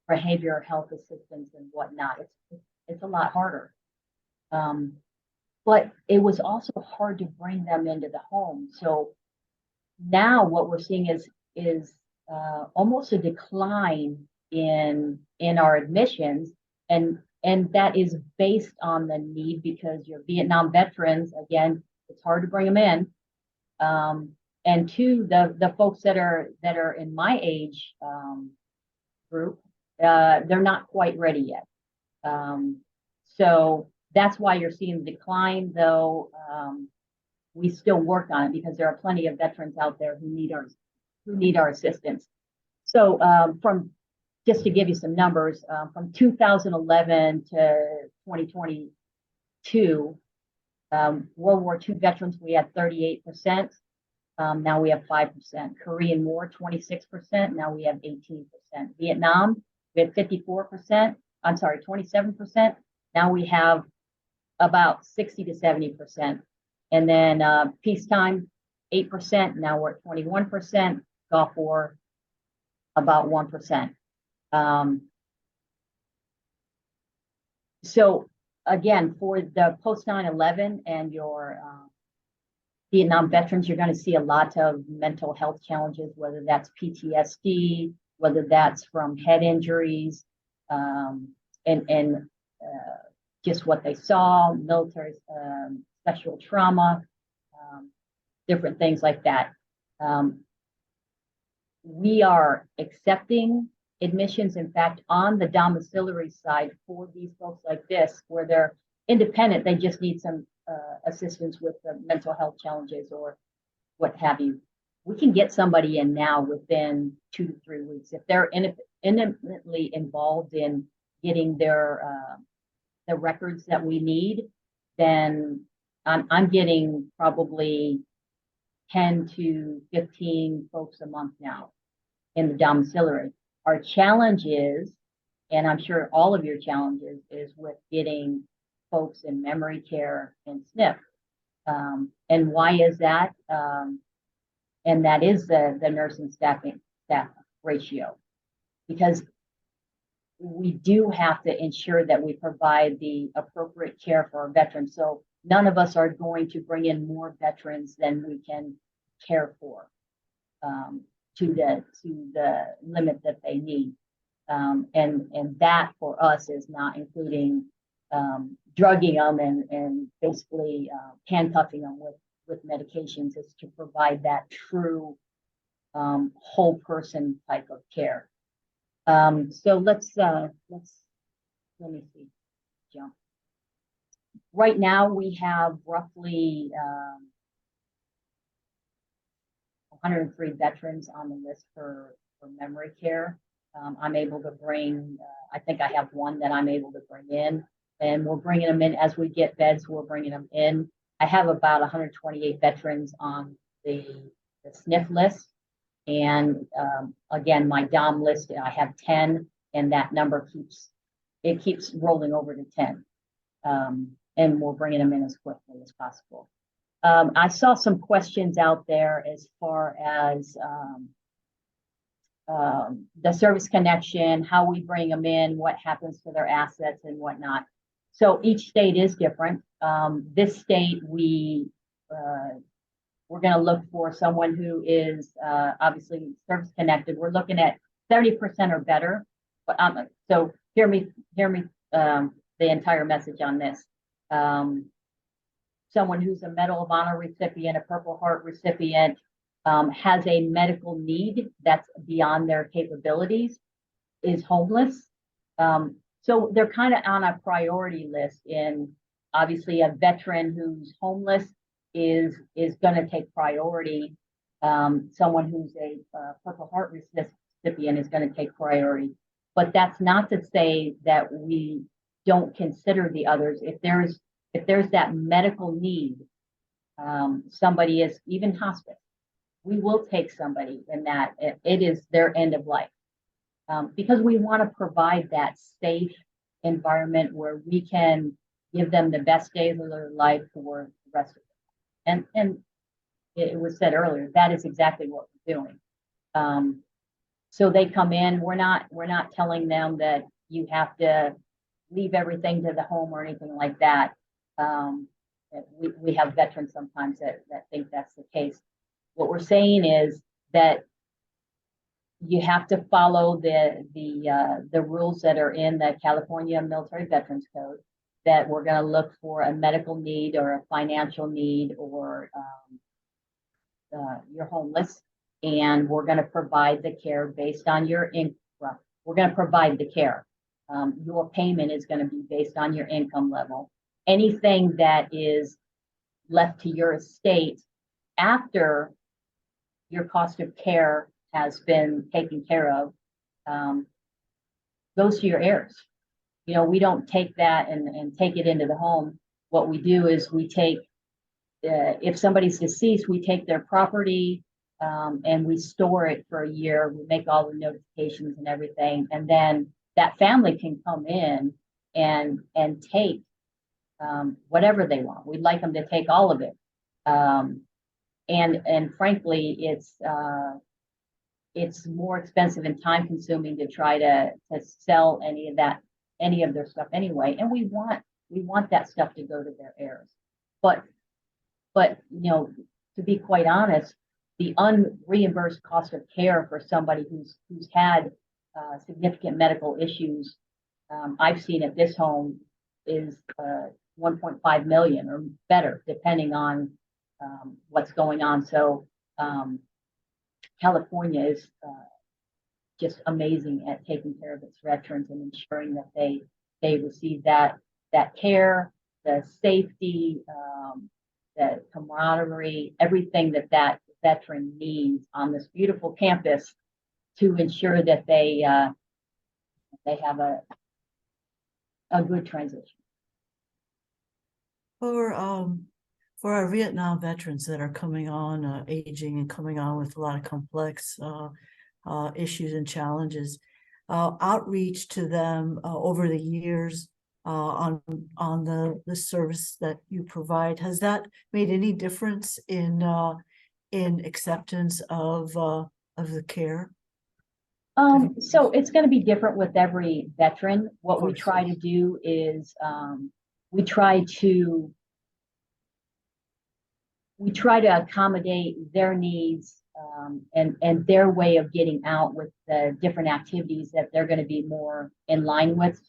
behavioral health assistance and whatnot. It's a lot harder. But it was also hard to bring them into the home. So now what we're seeing is almost a decline in our admissions, and that is based on the need, because your Vietnam veterans, again, it's hard to bring them in. And two, the folks that are in my age group, they're not quite ready yet. So that's why you're seeing the decline, though. We still work on it because there are plenty of veterans out there who need our assistance. So from just to give you some numbers, from 2011 to 2022, World War II veterans, we had 38%. Now we have 5%. Korean War, 26%. Now we have 18%. Vietnam, we had 54%. I'm sorry, 27%. Now we have about 60 to 70%. And then peacetime, 8%. Now we're at 21%. Gulf War, about 1%. So again, for the post 9/11 and your Vietnam veterans, you're going to see a lot of mental health challenges, whether that's PTSD, whether that's from head injuries, and just what they saw, military sexual trauma, different things like that. We are accepting admissions, in fact, on the domiciliary side for these folks like this, where they're independent, they just need some assistance with the mental health challenges or what have you. We can get somebody in now within 2 to 3 weeks. If they're intimately involved in getting their the records that we need, then I'm getting probably 10 to 15 folks a month now in the domiciliary. Our challenge is, and I'm sure all of your challenges, is with getting folks in memory care and SNF. And why is that? And that is the nursing staff ratio, because we do have to ensure that we provide the appropriate care for our veterans. So none of us are going to bring in more veterans than we can care for, to the limit that they need. And that for us is not including drugging them and basically handcuffing them with medications, is to provide that true whole person type of care. So let me see, jump. Right now we have roughly 103 veterans on the list for memory care. I'm able to bring, I think I have one that I'm able to bring in, and we're bringing them in as we get beds, we're bringing them in. I have about 128 veterans on the SNF list. And again, my DOM list, I have 10, and that number keeps rolling over to 10. And we're bringing them in as quickly as possible. I saw some questions out there as far as the service connection, how we bring them in, what happens to their assets and whatnot. So each state is different. This state, we're going to look for someone who is obviously service connected. We're looking at 70% or better. But so hear me the entire message on this. Someone who's a Medal of Honor recipient, a Purple Heart recipient, has a medical need that's beyond their capabilities, is homeless. So they're kind of on a priority list. In obviously a veteran who's homeless is going to take priority. Someone who's a Purple Heart recipient is going to take priority. But that's not to say that we don't consider the others. If there's that medical need, somebody is even hospice, we will take somebody in that it is their end of life, because we want to provide that safe environment where we can give them the best days of their life for the rest of it. And it was said earlier, that is exactly what we're doing. So they come in, we're not telling them that you have to leave everything to the home or anything like that. We have veterans sometimes that think that's the case. What we're saying is that you have to follow the rules that are in the California Military Veterans Code, that we're going to look for a medical need or a financial need, or you're homeless, and we're going to provide the care based on your income. Well, we're going to provide the care. Your payment is going to be based on your income level. Anything that is left to your estate after your cost of care has been taken care of, goes to your heirs. You know, we don't take that and take it into the home. What we do is we take, if somebody's deceased, we take their property and we store it for a year. We make all the notifications and everything, and then that family can come in and take whatever they want. We'd like them to take all of it. And frankly, it's more expensive and time consuming to try to sell any of their stuff anyway. And we want that stuff to go to their heirs. But you know, to be quite honest, the unreimbursed cost of care for somebody who's had significant medical issues, I've seen at this home, is 1.5 million or better, depending on what's going on. So California is just amazing at taking care of its veterans and ensuring that they receive that care, the safety, the camaraderie, everything that veteran needs on this beautiful campus to ensure that they have a good transition. For our Vietnam veterans that are coming on, aging and coming on with a lot of complex issues and challenges, outreach to them over the years on the service that you provide, has that made any difference in acceptance of the care? So it's going to be different with every veteran. What we try to do is we try to accommodate their needs and their way of getting out with the different activities that they're going to be more in line with.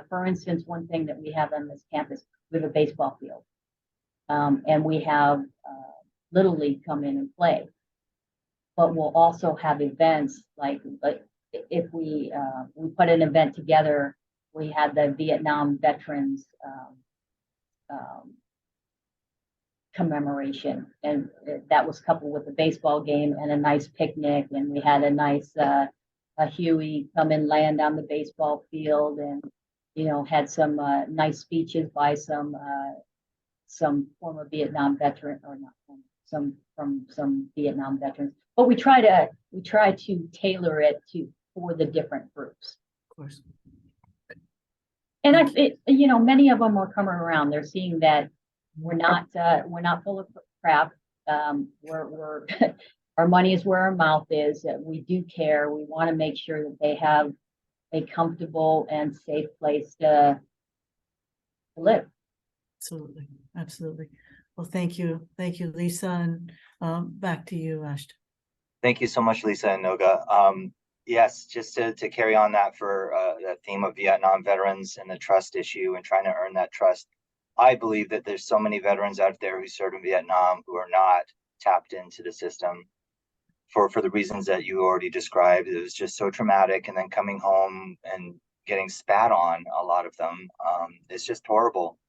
For instance, one thing that we have on this campus, we have a baseball field, and we have Little League come in and play. But we'll also have events like if we put an event together, we had the Vietnam veterans commemoration, and that was coupled with a baseball game and a nice picnic, and we had a nice a Huey come and land on the baseball field, and you know, had some nice speeches by some former Vietnam veteran, or not some Vietnam veterans. But we try to tailor it for the different groups. Of course. And you know, many of them are coming around. They're seeing that we're not full of crap. We're our money is where our mouth is. That we do care. We want to make sure that they have a comfortable and safe place to live. Absolutely, absolutely. Well, thank you, Lisa, and back to you, Ashton. Thank you so much, Lisa and Noga. Yes, just to carry on that for that theme of Vietnam veterans and the trust issue and trying to earn that trust. I believe that there's so many veterans out there who served in Vietnam who are not tapped into the system for the reasons that you already described. It was just so traumatic, and then coming home and getting spat on, a lot of them, it's just horrible.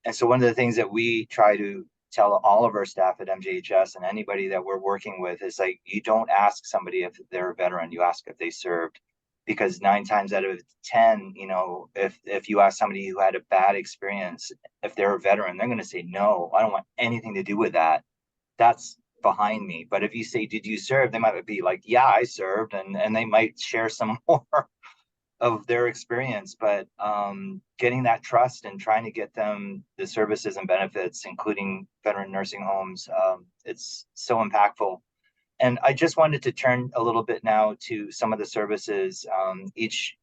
And so one of the things that we try to tell all of our staff at MJHS and anybody that we're working with is, like, you don't ask somebody if they're a veteran, you ask if they served. Because 9 times out of 10, you know, if you ask somebody who had a bad experience, if they're a veteran, they're going to say, no, I don't want anything to do with that. That's behind me. But if you say, did you serve? They might be like, yeah, I served. And they might share some more of their experience. But getting that trust and trying to get them the services and benefits, including veteran nursing homes, it's so impactful. And I just wanted to turn a little bit now to some of the services. Each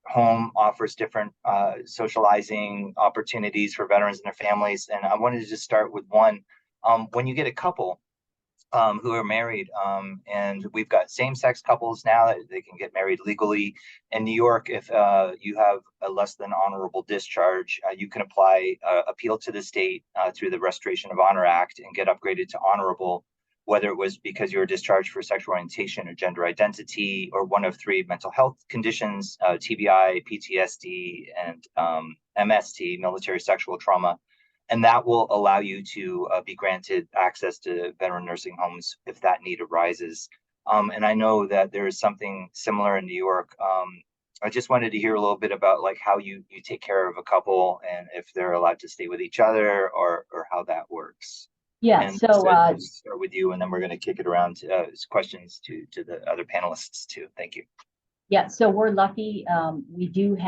home offers different socializing opportunities for veterans and their families. And I wanted to just start with one. When you get a couple who are married, and we've got same-sex couples now that they can get married legally. In New York, if you have a less than honorable discharge, you can apply appeal to the state through the Restoration of Honor Act and get upgraded to honorable, whether it was because you were discharged for sexual orientation or gender identity, or one of 3 mental health conditions, TBI, PTSD, and MST, military sexual trauma. And that will allow you to be granted access to veteran nursing homes if that need arises. And I know that there is something similar in New York. I just wanted to hear a little bit about like how you take care of a couple and if they're allowed to stay with each other or how that works. Yeah, And so we'll start with you, and then we're going to kick it around to questions to the other panelists too. Thank you. yeah, so we're lucky. We do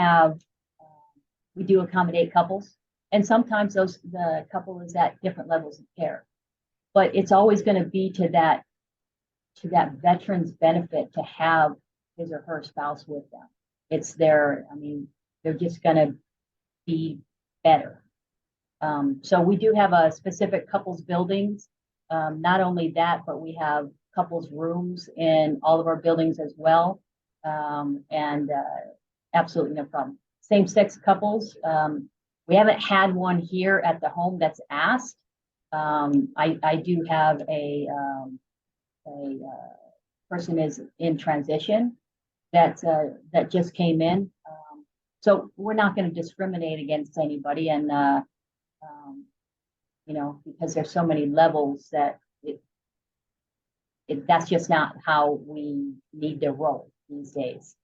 accommodate couples, and sometimes the couple is at different levels of care, but it's always going to be to that veteran's benefit to have his or her spouse with them. It's their, I mean, they're just going to be better. So we do have a specific couples buildings. Not only that, but we have couples rooms in all of our buildings as well. Absolutely no problem. Same-sex couples. We haven't had one here at the home that's asked. I do have a person is in transition that just came in. So we're not going to discriminate against anybody, and you know, because there's so many levels that that's just not how we need to roll these days.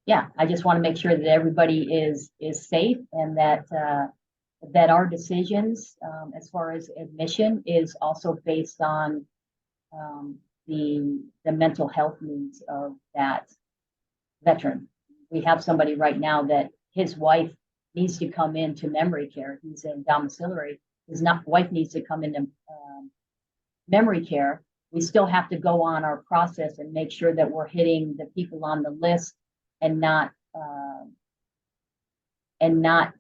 Yeah, I just want to make sure that everybody is safe, and that that our decisions as far as admission is also based on the mental health needs of that veteran. We have somebody right now that his wife needs to come into memory care. He's in domiciliary. His wife needs to come into memory care. We still have to go on our process and make sure that we're hitting the people on the list and not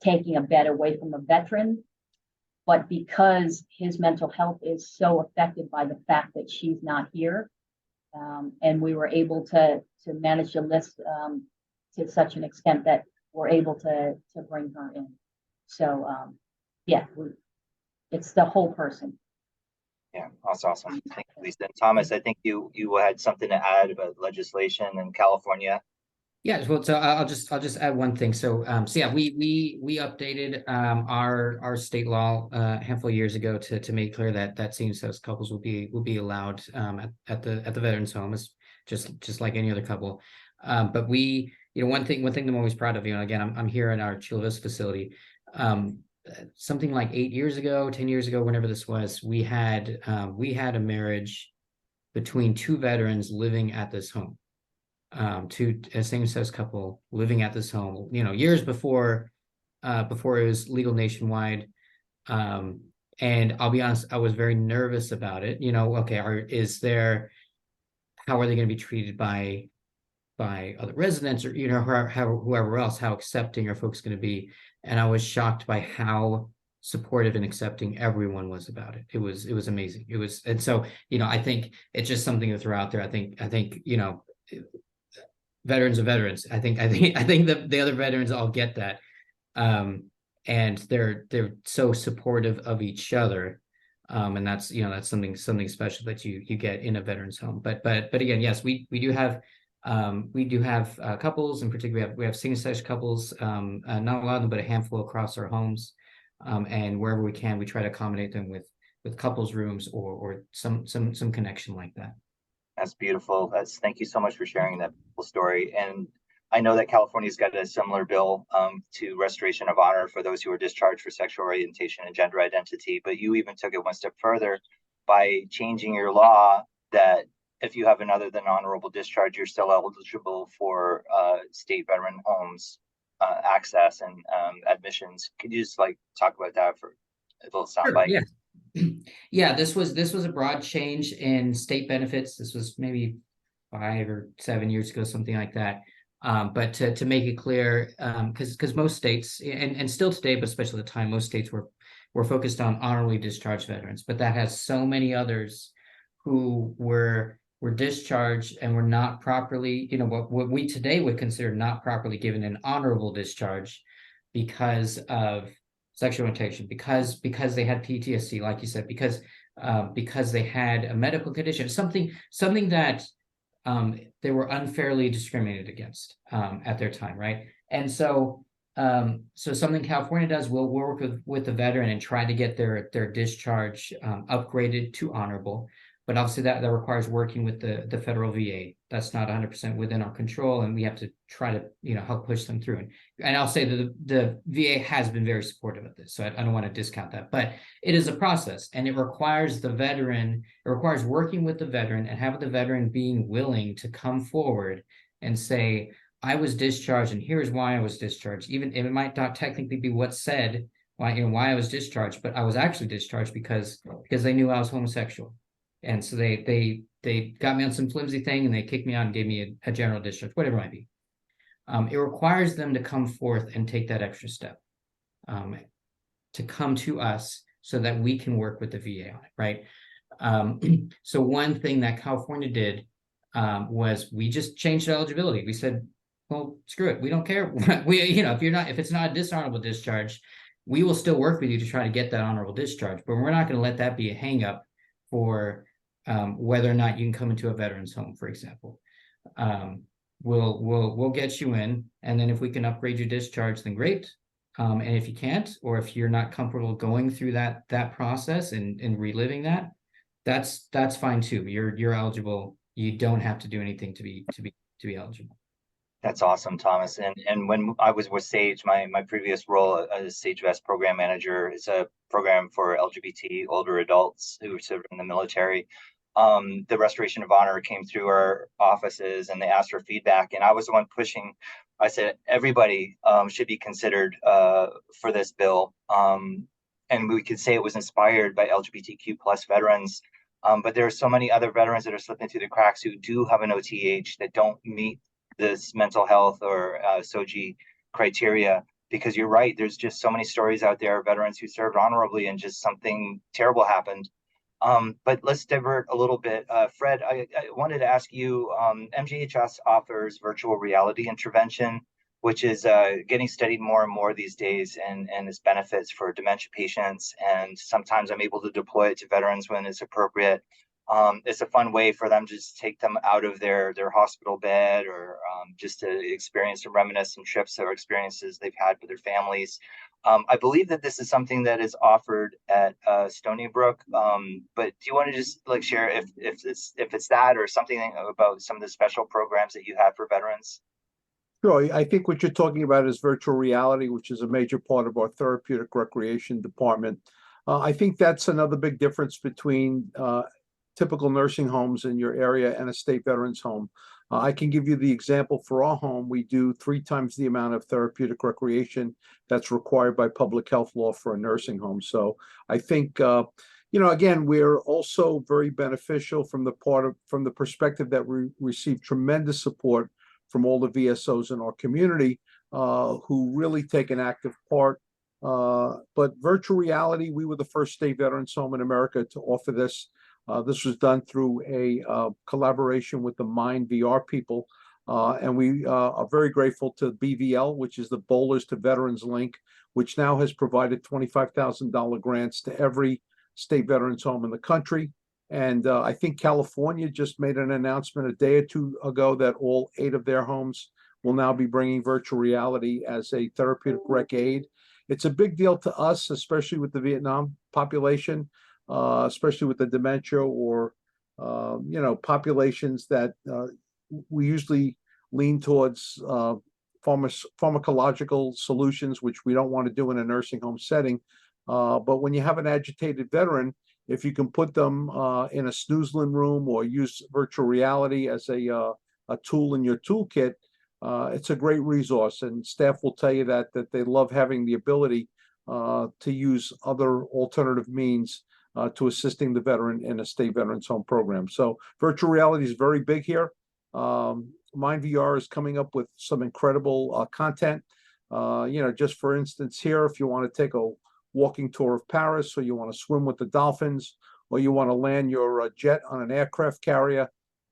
taking a bed away from a veteran. But because his mental health is so affected by the fact that she's not here, and we were able to manage the list to such an extent that we're able to bring her in. So yeah, it's the whole person. Yeah, that's awesome. Thank you, Lisa. And Thomas, I think you had something to add about legislation in California. Yeah, well, so I'll just add one thing. So so yeah, we updated our state law a handful of years ago to make clear that same-sex couples will be allowed at the veterans home, as just like any other couple. But we, you know, one thing I'm always proud of, you know, again, I'm here in our Chula Vista facility. Something like 8 years ago, 10 years ago, whenever this was, we had a marriage between two veterans living at this home. A same-sex couple living at this home, you know, years before it was legal nationwide. And I'll be honest, I was very nervous about it. You know, okay, how are they going to be treated by other residents, or, you know, whoever else, how accepting are folks going to be? And I was shocked by how supportive and accepting everyone was about it. It was amazing. And so, you know, I think it's just something to throw out there. I think, you know, veterans are veterans. I think that the other veterans all get that. And they're so supportive of each other. And that's, you know, that's something special that you get in a veterans home. But again, yes, we do have couples. In particular, we have same-sex couples, not a lot of them, but a handful across our homes. And wherever we can, we try to accommodate them with couples rooms or some connection like that. That's beautiful. Thank you so much for sharing that beautiful story. And I know that California's got a similar bill to restoration of honor for those who are discharged for sexual orientation and gender identity, but you even took it one step further by changing your law that if you have an other than honorable discharge, you're still eligible for state veteran homes access and admissions. Could you just like talk about that for a little soundbite? Sure, yeah. Yeah, this was a broad change in state benefits. This was maybe 5 or 7 years ago, something like that. But to make it clear, because most states, and still today, but especially at the time, most states were focused on honorably discharged veterans. But that has so many others who were discharged and were not properly, you know, what we today would consider not properly given an honorable discharge because of sexual orientation, because they had PTSD, like you said, because they had a medical condition, something that they were unfairly discriminated against at their time, right? And so something California does, we'll work with the veteran and try to get their discharge upgraded to honorable. but obviously that requires working with the federal VA. That's not 100% within our control, and we have to try to, you know, help push them through. And I'll say that the VA has been very supportive of this, so I don't want to discount that, but it is a process, and it requires the veteran, it requires working with the veteran and having the veteran being willing to come forward and say, I was discharged, and here's why I was discharged. Even if it might not technically be what's said, why, you know, why I was discharged, but I was actually discharged because they knew I was homosexual. And so they got me on some flimsy thing, and they kicked me out and gave me a general discharge, whatever it might be. It requires them to come forth and take that extra step, to come to us so that we can work with the VA on it, right? So one thing that California did was we just changed eligibility. We said, well, screw it, we don't care. You know, if it's not a dishonorable discharge, we will still work with you to try to get that honorable discharge, but we're not going to let that be a hang up for whether or not you can come into a veteran's home, for example. We'll get you in, and then if we can upgrade your discharge, then great. And if you can't, or if you're not comfortable going through that process and reliving that, that's fine too. You're eligible. You don't have to do anything to be eligible. That's awesome, Thomas. And when I was with Sage, my previous role as Sage Vest program manager, is a program for LGBT older adults who served in the military. The Restoration of Honor came through our offices, and they asked for feedback, and I was the one pushing. I said everybody should be considered for this bill, and we could say it was inspired by LGBTQ plus veterans. But there are so many other veterans that are slipping through the cracks who do have an OTH that don't meet this mental health or SOGI criteria, because you're right, there's just so many stories out there of veterans who served honorably and just something terrible happened. But let's divert a little bit. Fred, I wanted to ask you, MJHS offers virtual reality intervention, which is getting studied more and more these days, and its benefits for dementia patients. And sometimes I'm able to deploy it to veterans when it's appropriate. It's a fun way for them to just take them out of their hospital bed, or just to experience and reminisce some trips or experiences they've had with their families. I believe that this is something that is offered at Stony Brook, but do you want to just like share if it's that, or something about some of the special programs that you have for veterans? Sure. I think what you're talking about is virtual reality, which is a major part of our therapeutic recreation department. I think that's another big difference between typical nursing homes in your area and a state veterans home. I can give you the example for our home. We do 3 times the amount of therapeutic recreation that's required by public health law for a nursing home. So I think, you know, again, we're also very beneficial from the perspective that we receive tremendous support from all the VSOs in our community, who really take an active part. But virtual reality, we were the first state veterans home in America to offer this. This was done through a collaboration with the Mind VR people, and we are very grateful to BVL, which is the Bowlers to Veterans link, which now has provided $25,000 grants to every state veterans home in the country. And I think California just made an announcement a day or two ago that all 8 of their homes will now be bringing virtual reality as a therapeutic rec aid. It's a big deal to us, especially with the Vietnam population, especially with the dementia or, you know, populations that we usually lean towards pharmacological solutions, which we don't want to do in a nursing home setting. But when you have an agitated veteran, if you can put them in a snoozling room or use virtual reality as a tool in your toolkit, it's a great resource. And staff will tell you that they love having the ability to use other alternative means to assisting the veteran in a state veterans home program. So virtual reality is very big here. Mind VR is coming up with some incredible content. You know, just for instance here, if you want to take a walking tour of Paris, or you want to swim with the dolphins, or you want to land your jet on an aircraft carrier,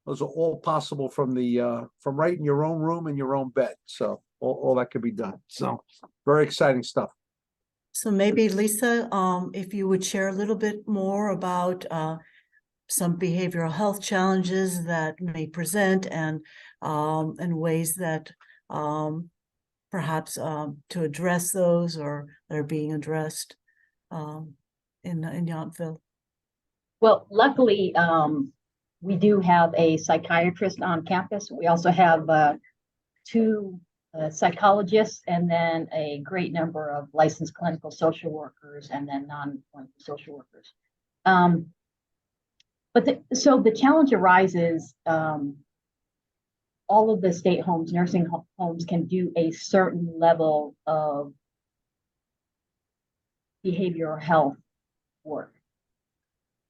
those are all possible from right in your own room in your own bed. So all that can be done. So very exciting stuff. So maybe Lisa, if you would share a little bit more about some behavioral health challenges that may present, and ways that perhaps to address those, or that are being addressed in Yountville. Well, luckily, we do have a psychiatrist on campus. We also have two psychologists, and then a great number of licensed clinical social workers, and then non-clinical social workers. So the challenge arises, all of the state homes, nursing homes can do a certain level of behavioral health work.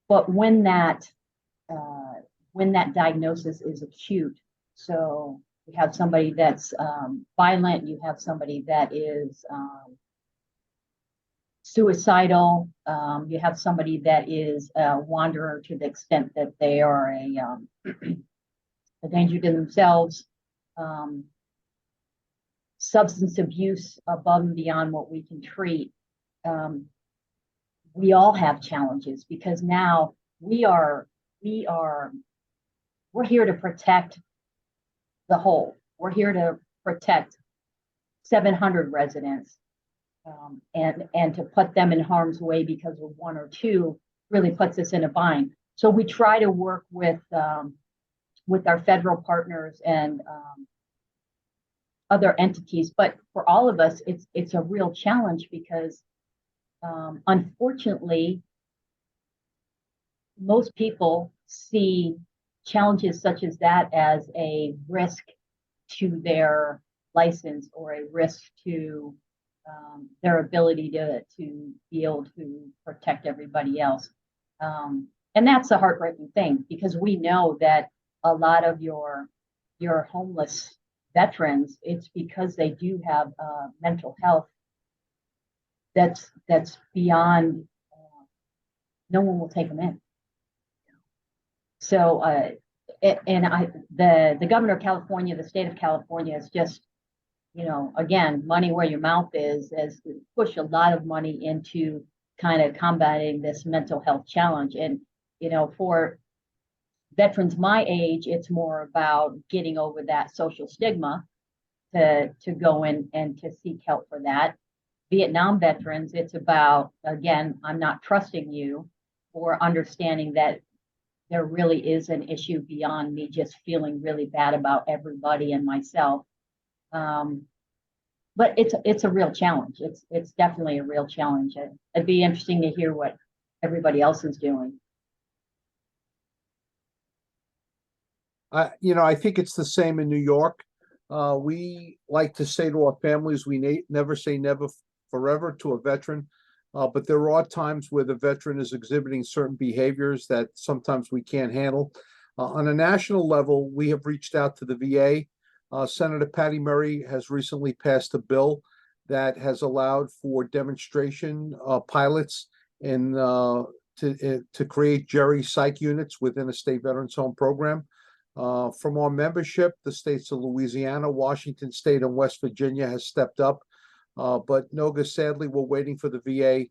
But when that diagnosis is acute, so you have somebody that's violent, you have somebody that is suicidal, you have somebody that is a wanderer to the extent that they are a danger to themselves, substance abuse above and beyond what we can treat. We all have challenges, because now we're here to protect the whole. We're here to protect 700 residents, and to put them in harm's way because of one or two really puts us in a bind. So we try to work with our federal partners and other entities, but for all of us, it's a real challenge, because unfortunately, most people see challenges such as that as a risk to their license, or a risk to their ability to be able to protect everybody else. And that's a heartbreaking thing, because we know that a lot of your homeless veterans, it's because they do have mental health that's beyond, no one will take them in. So the governor of California, the state of California, is just, again, money where your mouth is, has pushed a lot of money into kind of combating this mental health challenge. And for veterans my age, it's more about getting over that social stigma to go in and to seek help for that. Vietnam veterans, it's about, again, I'm not trusting you, or understanding that there really is an issue beyond me just feeling really bad about everybody and myself. But it's a real challenge. It's definitely a real challenge. It'd be interesting to hear what everybody else is doing. I think it's the same in New York. We like to say to our families, we never say never forever to a veteran, but there are times where the veteran is exhibiting certain behaviors that sometimes we can't handle. On a national level, we have reached out to the VA. Senator Patty Murray has recently passed a bill that has allowed for demonstration pilots to create Jerry psych units within a state veterans home program. From our membership, the states of Louisiana, Washington State, and West Virginia has stepped up. But Noga, sadly, we're waiting for the VA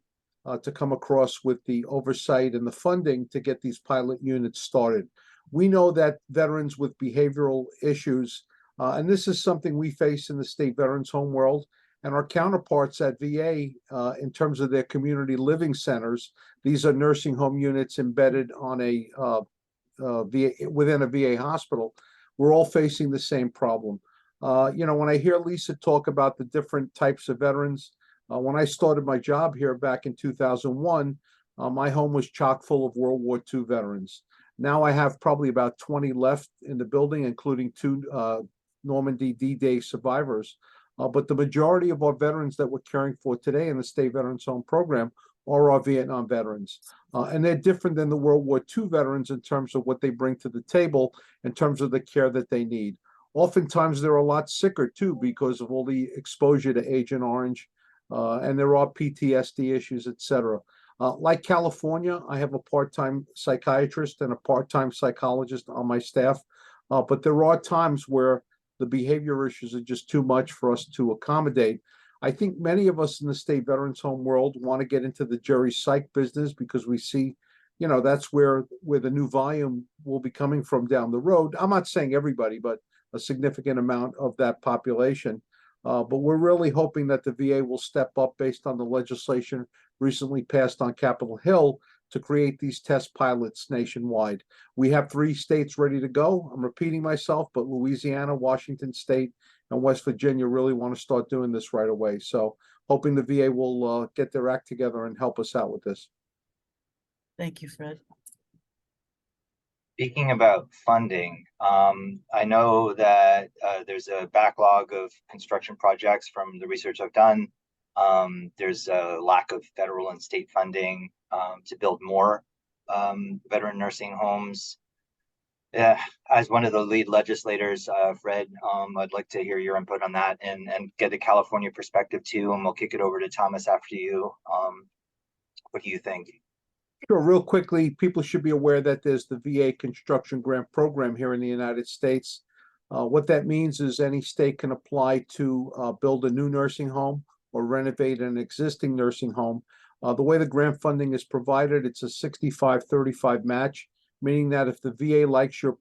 to come across with the oversight and the funding to get these pilot units started. We know that veterans with behavioral issues, and this is something we face in the state veterans home world, and our counterparts at VA, in terms of their community living centers, these are nursing home units embedded on within a VA hospital. We're all facing the same problem. When I hear Lisa talk about the different types of veterans, when I started my job here back in 2001, my home was chock full of World War II veterans. Now I have probably about 20 left in the building, including two Normandy D-Day survivors. But the majority of our veterans that we're caring for today in the State Veterans Home Program are our Vietnam veterans. And they're different than the World War II veterans in terms of what they bring to the table, in terms of the care that they need. Oftentimes, they're a lot sicker, too, because of all the exposure to Agent Orange, and there are PTSD issues, etc. Like California, I have a part-time psychiatrist and a part-time psychologist on my staff, but there are times where the behavior issues are just too much for us to accommodate. I think many of us in the state veterans home world want to get into the Jerry psych business, because we see, that's where the new volume will be coming from down the road. I'm not saying everybody, but a significant amount of that population. But we're really hoping that the VA will step up based on the legislation recently passed on Capitol Hill to create these test pilots nationwide. We have 3 states ready to go. I'm repeating myself, but Louisiana, Washington State, and West Virginia really want to start doing this right away. So hoping the VA will get their act together and help us out with this. Thank you, Fred. Speaking about funding, I know that there's a backlog of construction projects from the research I've done. There's a lack of federal and state funding to build more veteran nursing homes. As one of the lead legislators, Fred, I'd like to hear your input on that and get a California perspective too, and we'll kick it over to Thomas after you. What do you think? Sure, real quickly, people should be aware that there's the VA construction grant program here in the United States. What that means is any state can apply to build a new nursing home or renovate an existing nursing home. The way the grant funding is provided, it's a 65-35 match, meaning that if the VA likes your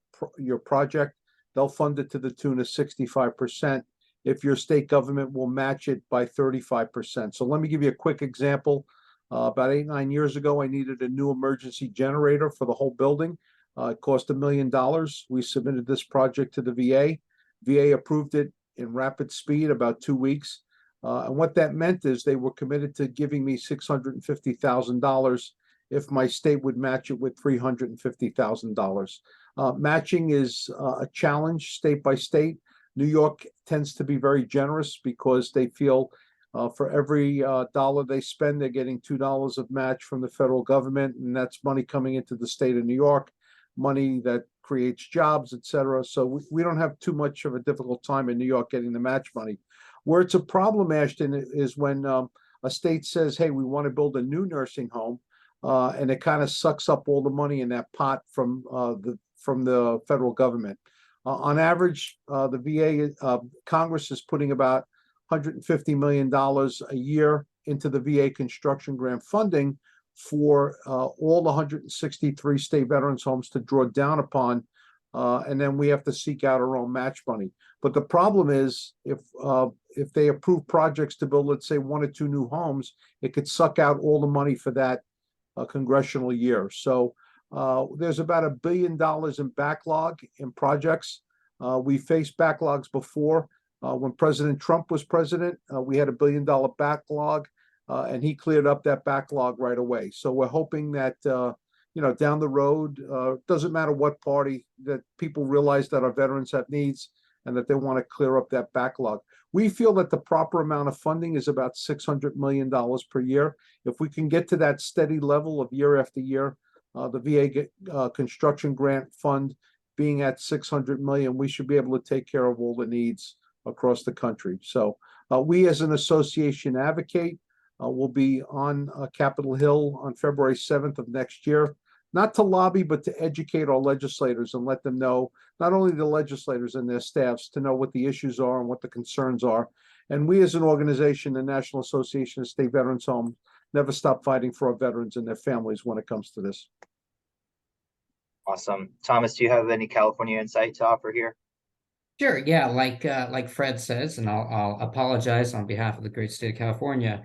project, they'll fund it to the tune of 65%. If your state government will match it by 35%. So let me give you a quick example. About 8-9 years ago, I needed a new emergency generator for the whole building. It cost $1 million. We submitted this project to the VA. VA approved it in rapid speed, about 2 weeks. And what that meant is they were committed to giving me $650,000 if my state would match it with $350,000. Matching is a challenge state by state. New York tends to be very generous because they feel for every dollar they spend, they're getting $2 of match from the federal government, and that's money coming into the state of New York, money that creates jobs, et cetera. So we don't have too much of a difficult time in New York getting the match money. Where it's a problem, Ashton, is when a state says, hey, we want to build a new nursing home, and it kind of sucks up all the money in that pot from the federal government. On average, the VA Congress is putting about $150 million a year into the VA construction grant funding for all the 163 state veterans homes to draw down upon, and then we have to seek out our own match money. But the problem is if they approve projects to build, let's say, 1 or 2 new homes, it could suck out all the money for that congressional year. So there's about $1 billion in backlog in projects. We faced backlogs before. When President Trump was president, we had $1 billion backlog, and he cleared up that backlog right away. So we're hoping that, down the road, doesn't matter what party, that people realize that our veterans have needs and that they want to clear up that backlog. We feel that the proper amount of funding is about $600 million per year. If we can get to that steady level of year after year, the VA construction grant fund being at $600 million, we should be able to take care of all the needs across the country. So we as an association advocate will be on Capitol Hill on February 7th of next year, not to lobby, but to educate our legislators and let them know, not only the legislators and their staffs, to know what the issues are and what the concerns are. And we as an organization, the National Association of State Veterans Homes, never stop fighting for our veterans and their families when it comes to this. Awesome. Thomas, do you have any California insight to offer here? Sure. Yeah. Like Fred says, and I'll apologize on behalf of the great state of California.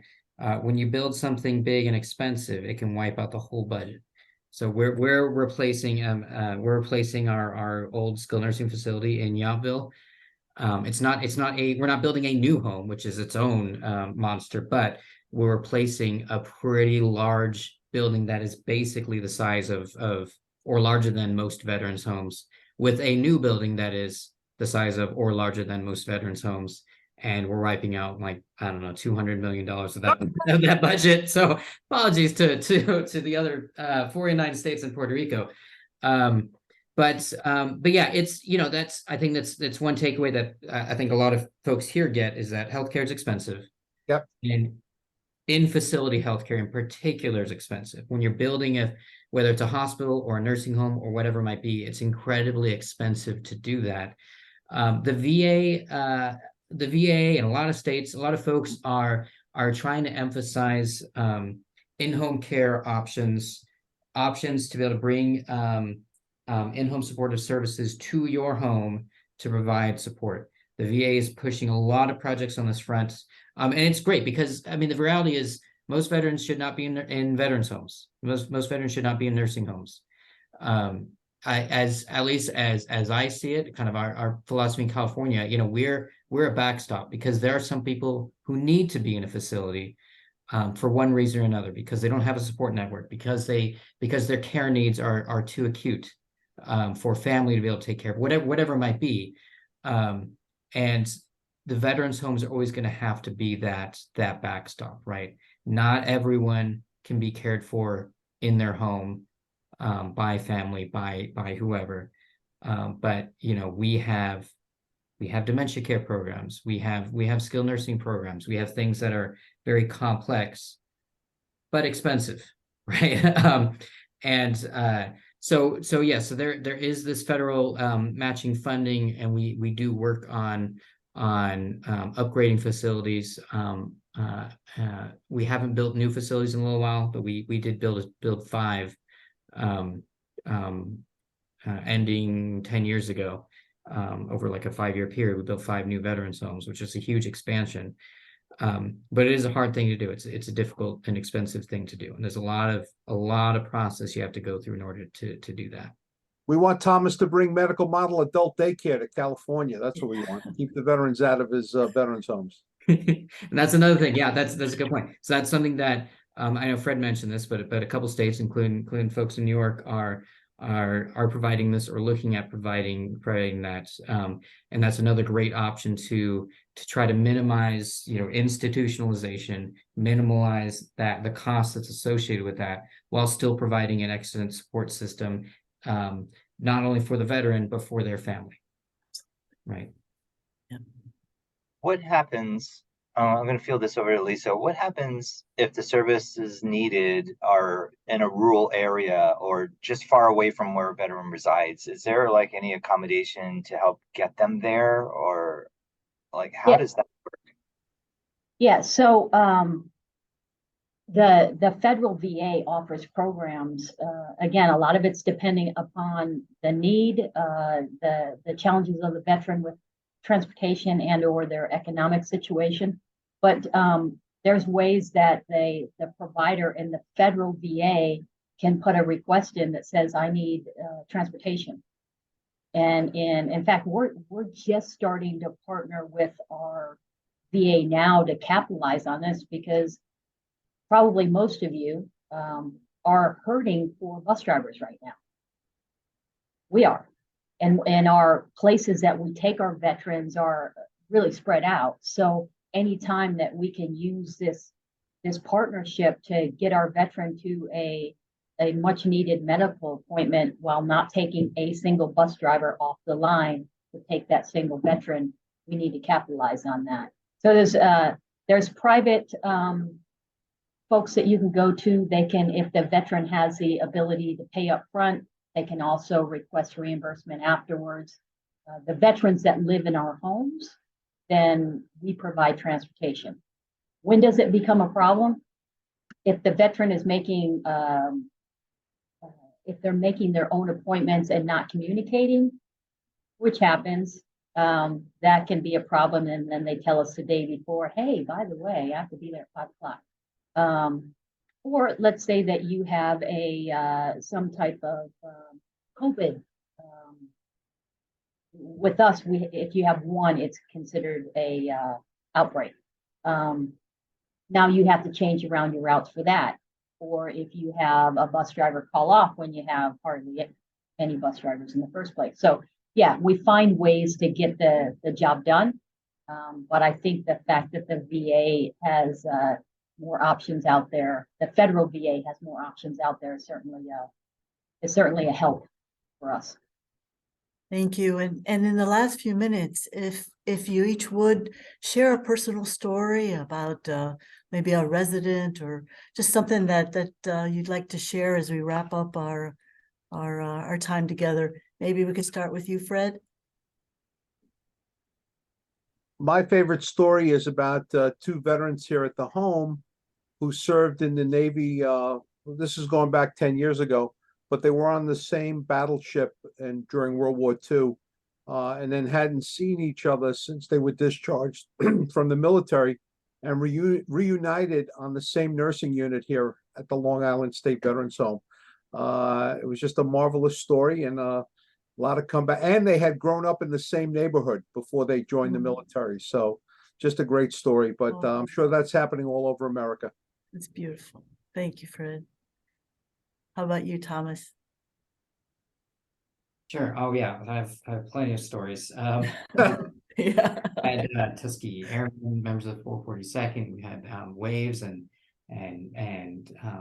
When you build something big and expensive, it can wipe out the whole budget. So we're replacing our old skilled nursing facility in Yountville. We're not building a new home, which is its own monster, but we're replacing a pretty large building that is basically the size of or larger than most veterans' homes, with a new building that is the size of or larger than most veterans' homes. And we're wiping out, like, I don't know, $200 million of that budget. So apologies to the other 49 states and Puerto Rico. But yeah, it's, I think that's one takeaway that I think a lot of folks here get, is that healthcare is expensive. Yep. And in-facility healthcare in particular is expensive. When you're building whether it's a hospital or a nursing home or whatever it might be, it's incredibly expensive to do that. The VA and a lot of states, a lot of folks are trying to emphasize in-home care options to be able to bring in-home supportive services to your home to provide support. The VA is pushing a lot of projects on this front. And it's great because, I mean, the reality is Most veterans should not be in veterans homes. Most veterans should not be in nursing homes. At least as I see it, kind of our philosophy in California, you know, we're a backstop, because there are some people who need to be in a facility for one reason or another, because they don't have a support network, because their care needs are too acute for family to be able to take care of, whatever it might be. And the veterans homes are always going to have to be that backstop, right? Not everyone can be cared for in their home by family, by whoever. But you know, we have dementia care programs, we have skilled nursing programs, we have things that are very complex but expensive, right? So there is this federal matching funding, and we do work on upgrading facilities. We haven't built new facilities in a little while, but we did build 5 ending 10 years ago. Over like a 5-year period, we built 5 new veterans homes, which is a huge expansion. But it is a hard thing to do. It's a difficult and expensive thing to do, and there's a lot of process you have to go through in order to do that. We want Thomas to bring medical model adult daycare to California. That's what we want. Keep the veterans out of his veterans homes. And that's another thing. Yeah, that's a good point. So that's something that I know Fred mentioned this, but a couple states, including folks in New York, are providing this or looking at providing that. And that's another great option to try to minimize, you know, institutionalization, minimize the cost that's associated with that, while still providing an excellent support system, not only for the veteran, but for their family. Right. Yeah. What happens, I'm going to field this over to Lisa. What happens if the services needed are in a rural area or just far away from where a veteran resides? Is there like any accommodation to help get them there, or like how does that work? Yeah, so the federal VA offers programs. Again, a lot of it's depending upon the need, the challenges of the veteran with transportation and or their economic situation. But there's ways that the provider in the federal VA can put a request in that says, I need transportation. And in fact, we're just starting to partner with our VA now to capitalize on this, because probably most of you are hurting for bus drivers right now. We are. And our places that we take our veterans are really spread out. So anytime that we can use this partnership to get our veteran to a much needed medical appointment while not taking a single bus driver off the line to take that single veteran, we need to capitalize on that. So there's private folks that you can go to. They can, if the veteran has the ability to pay up front, they can also request reimbursement afterwards. The veterans that live in our homes, then we provide transportation. When does it become a problem? If the veteran is making, if they're making their own appointments and not communicating, which happens, that can be a problem. And then they tell us the day before, hey, by the way, I have to be there at 5 o'clock. Or let's say that you have some type of COVID. With us, if you have one, it's considered a outbreak. Now you have to change around your routes for that. Or if you have a bus driver call off when you have hardly any bus drivers in the first place. So yeah, we find ways to get the job done. But I think the fact that the VA has more options out there, the federal VA has more options out there, is certainly a help for us. Thank you. And in the last few minutes, if you each would share a personal story about maybe a resident or just something that you'd like to share as we wrap up our time together. Maybe we could start with you, Fred. My favorite story is about 2 veterans here at the home who served in the Navy. This is going back 10 years ago, but they were on the same battleship and during World War II, and then hadn't seen each other since they were discharged from the military. and reunited on the same nursing unit here at the Long Island State Veterans Home. It was just a marvelous story and a lot of comeback. And they had grown up in the same neighborhood before they joined the military. So just a great story, but I'm sure that's happening all over America. It's beautiful. Thank you, Fred. How about you, Thomas? Sure. Oh yeah, I have plenty of stories. Yeah. I had Tuskegee Airmen, members of the 442nd. We had Waves and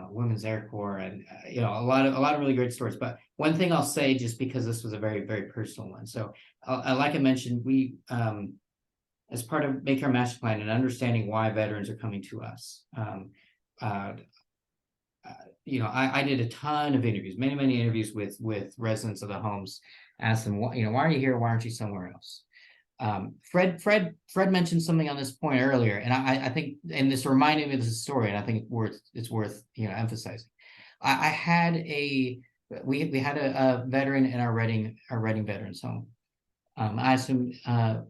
Women's Air Corps, and you know, a lot of really great stories. But one thing I'll say, just because this was a very, very personal one. So, like I mentioned, we as part of making our master plan and understanding why veterans are coming to us. You know, I did a ton of interviews, many interviews with residents of the homes, asked them, you know, why are you here? Why aren't you somewhere else? Fred mentioned something on this point earlier, and I think, and this reminded me of this story, and I think it's worth you know emphasizing. I had we had a veteran in our Reading veterans home. I asked him,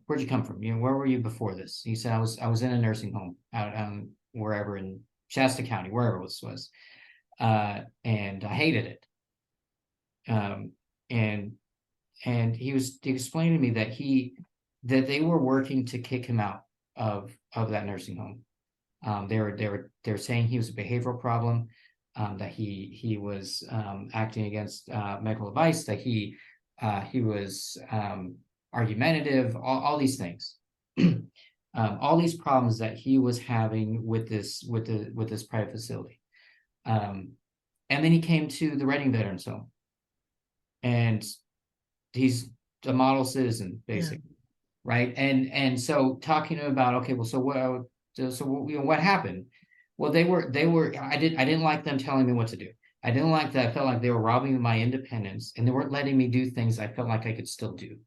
where'd you come from? You know, where were you before this? He said, I was in a nursing home out wherever in Shasta County, wherever this was. And I hated it. And he was explaining to me that they were working to kick him out of that nursing home. They were saying he was a behavioral problem, that he was acting against medical advice, that he was argumentative, all these things. All these problems that he was having with this private facility. And then he came to the Reading Veterans Home, and he's a model citizen, basically, right? And so talking to him about, okay, well, so what happened? Well, they were. I didn't like them telling me what to do. I didn't like that. I felt like they were robbing my independence, and they weren't letting me do things I felt like I could still do.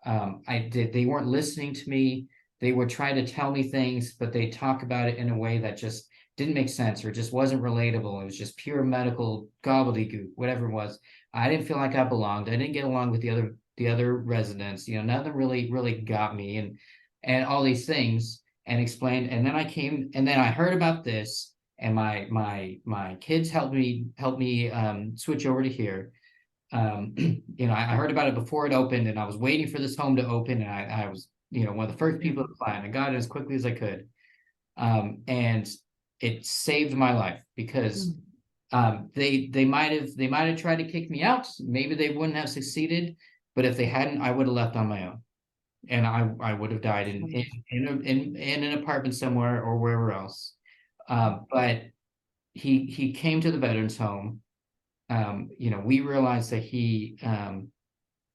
They weren't listening to me. They were trying to tell me things, but they talk about it in a way that just didn't make sense or just wasn't relatable. It was just pure medical gobbledygook, whatever it was. I didn't feel like I belonged. I didn't get along with the other residents. You know, none of them really got me, and all these things, and explained. And then I came, and then I heard about this, and my kids helped me switch over to here. You know, I heard about it before it opened, and I was waiting for this home to open, and I was, you know, one of the first people to apply, and I got it as quickly as I could. And it saved my life, because they might have tried to kick me out. Maybe they wouldn't have succeeded, but if they hadn't, I would have left on my own, and I would have died in an apartment somewhere or wherever else. But he came to the veterans home. You know, we realized that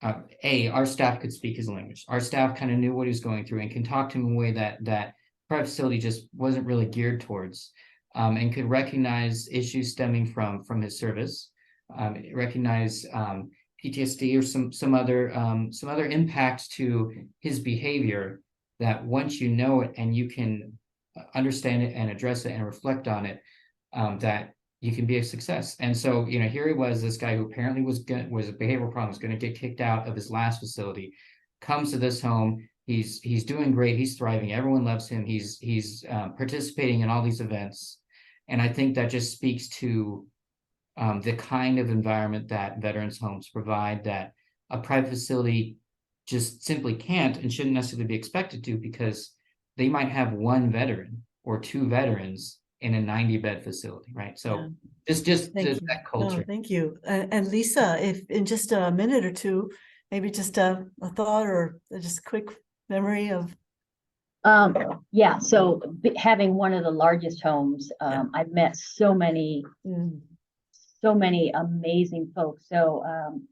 our staff could speak his language. Our staff kind of knew what he was going through and can talk to him in a way that private facility just wasn't really geared towards, and could recognize issues stemming from his service, recognize PTSD or some other impacts to his behavior, that once you know it and you can understand it and address it and reflect on it, that you can be a success. And so, you know, here he was, this guy who apparently was a behavioral problem, was going to get kicked out of his last facility, comes to this home. He's doing great. He's thriving. Everyone loves him. He's participating in all these events. And I think that just speaks to the kind of environment that veterans homes provide, that a private facility just simply can't and shouldn't necessarily be expected to, because they might have one veteran or two veterans in a 90-bed facility, right? So just that culture. No, thank you. And Lisa, if in just a minute or two, maybe just a thought or just a quick memory of. Yeah, so having one of the largest homes, I've met so many amazing folks. So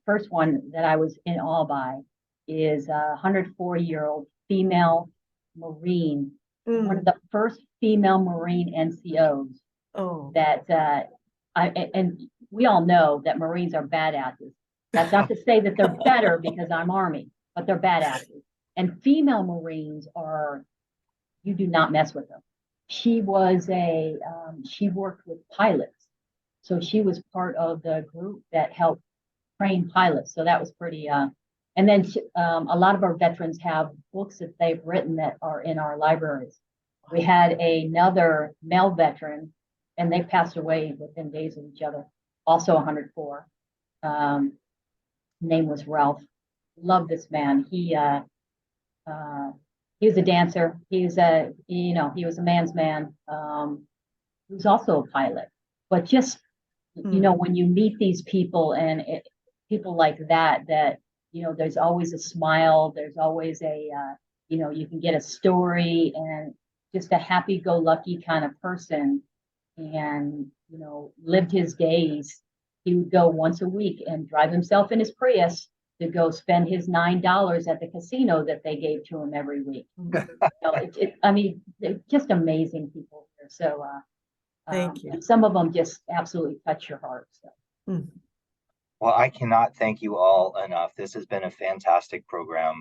first one that I was in awe by is a 104-year-old female Marine, one of the first female Marine NCOs. That and we all know that Marines are badasses. That's not to say that they're better because I'm Army, but they're badasses. And female Marines are, you do not mess with them. She was she worked with pilots. So she was part of the group that helped train pilots. So that was pretty, and then a lot of our veterans have books that they've written that are in our libraries. We had another male veteran, and they passed away within days of each other, also 104. Name was Ralph. Love this man. He was a dancer. He was a man's man. He was also a pilot. But just, when you meet these people and people like that, there's always a smile. There's always you can get a story, and just a happy-go-lucky kind of person. And, lived his days. He would go once a week and drive himself in his Prius to go spend his $9 at the casino that they gave to him every week. They're just amazing people here. So, Thank you. and some of them just absolutely touch your heart. So. Well, I cannot thank you all enough. This has been a fantastic program.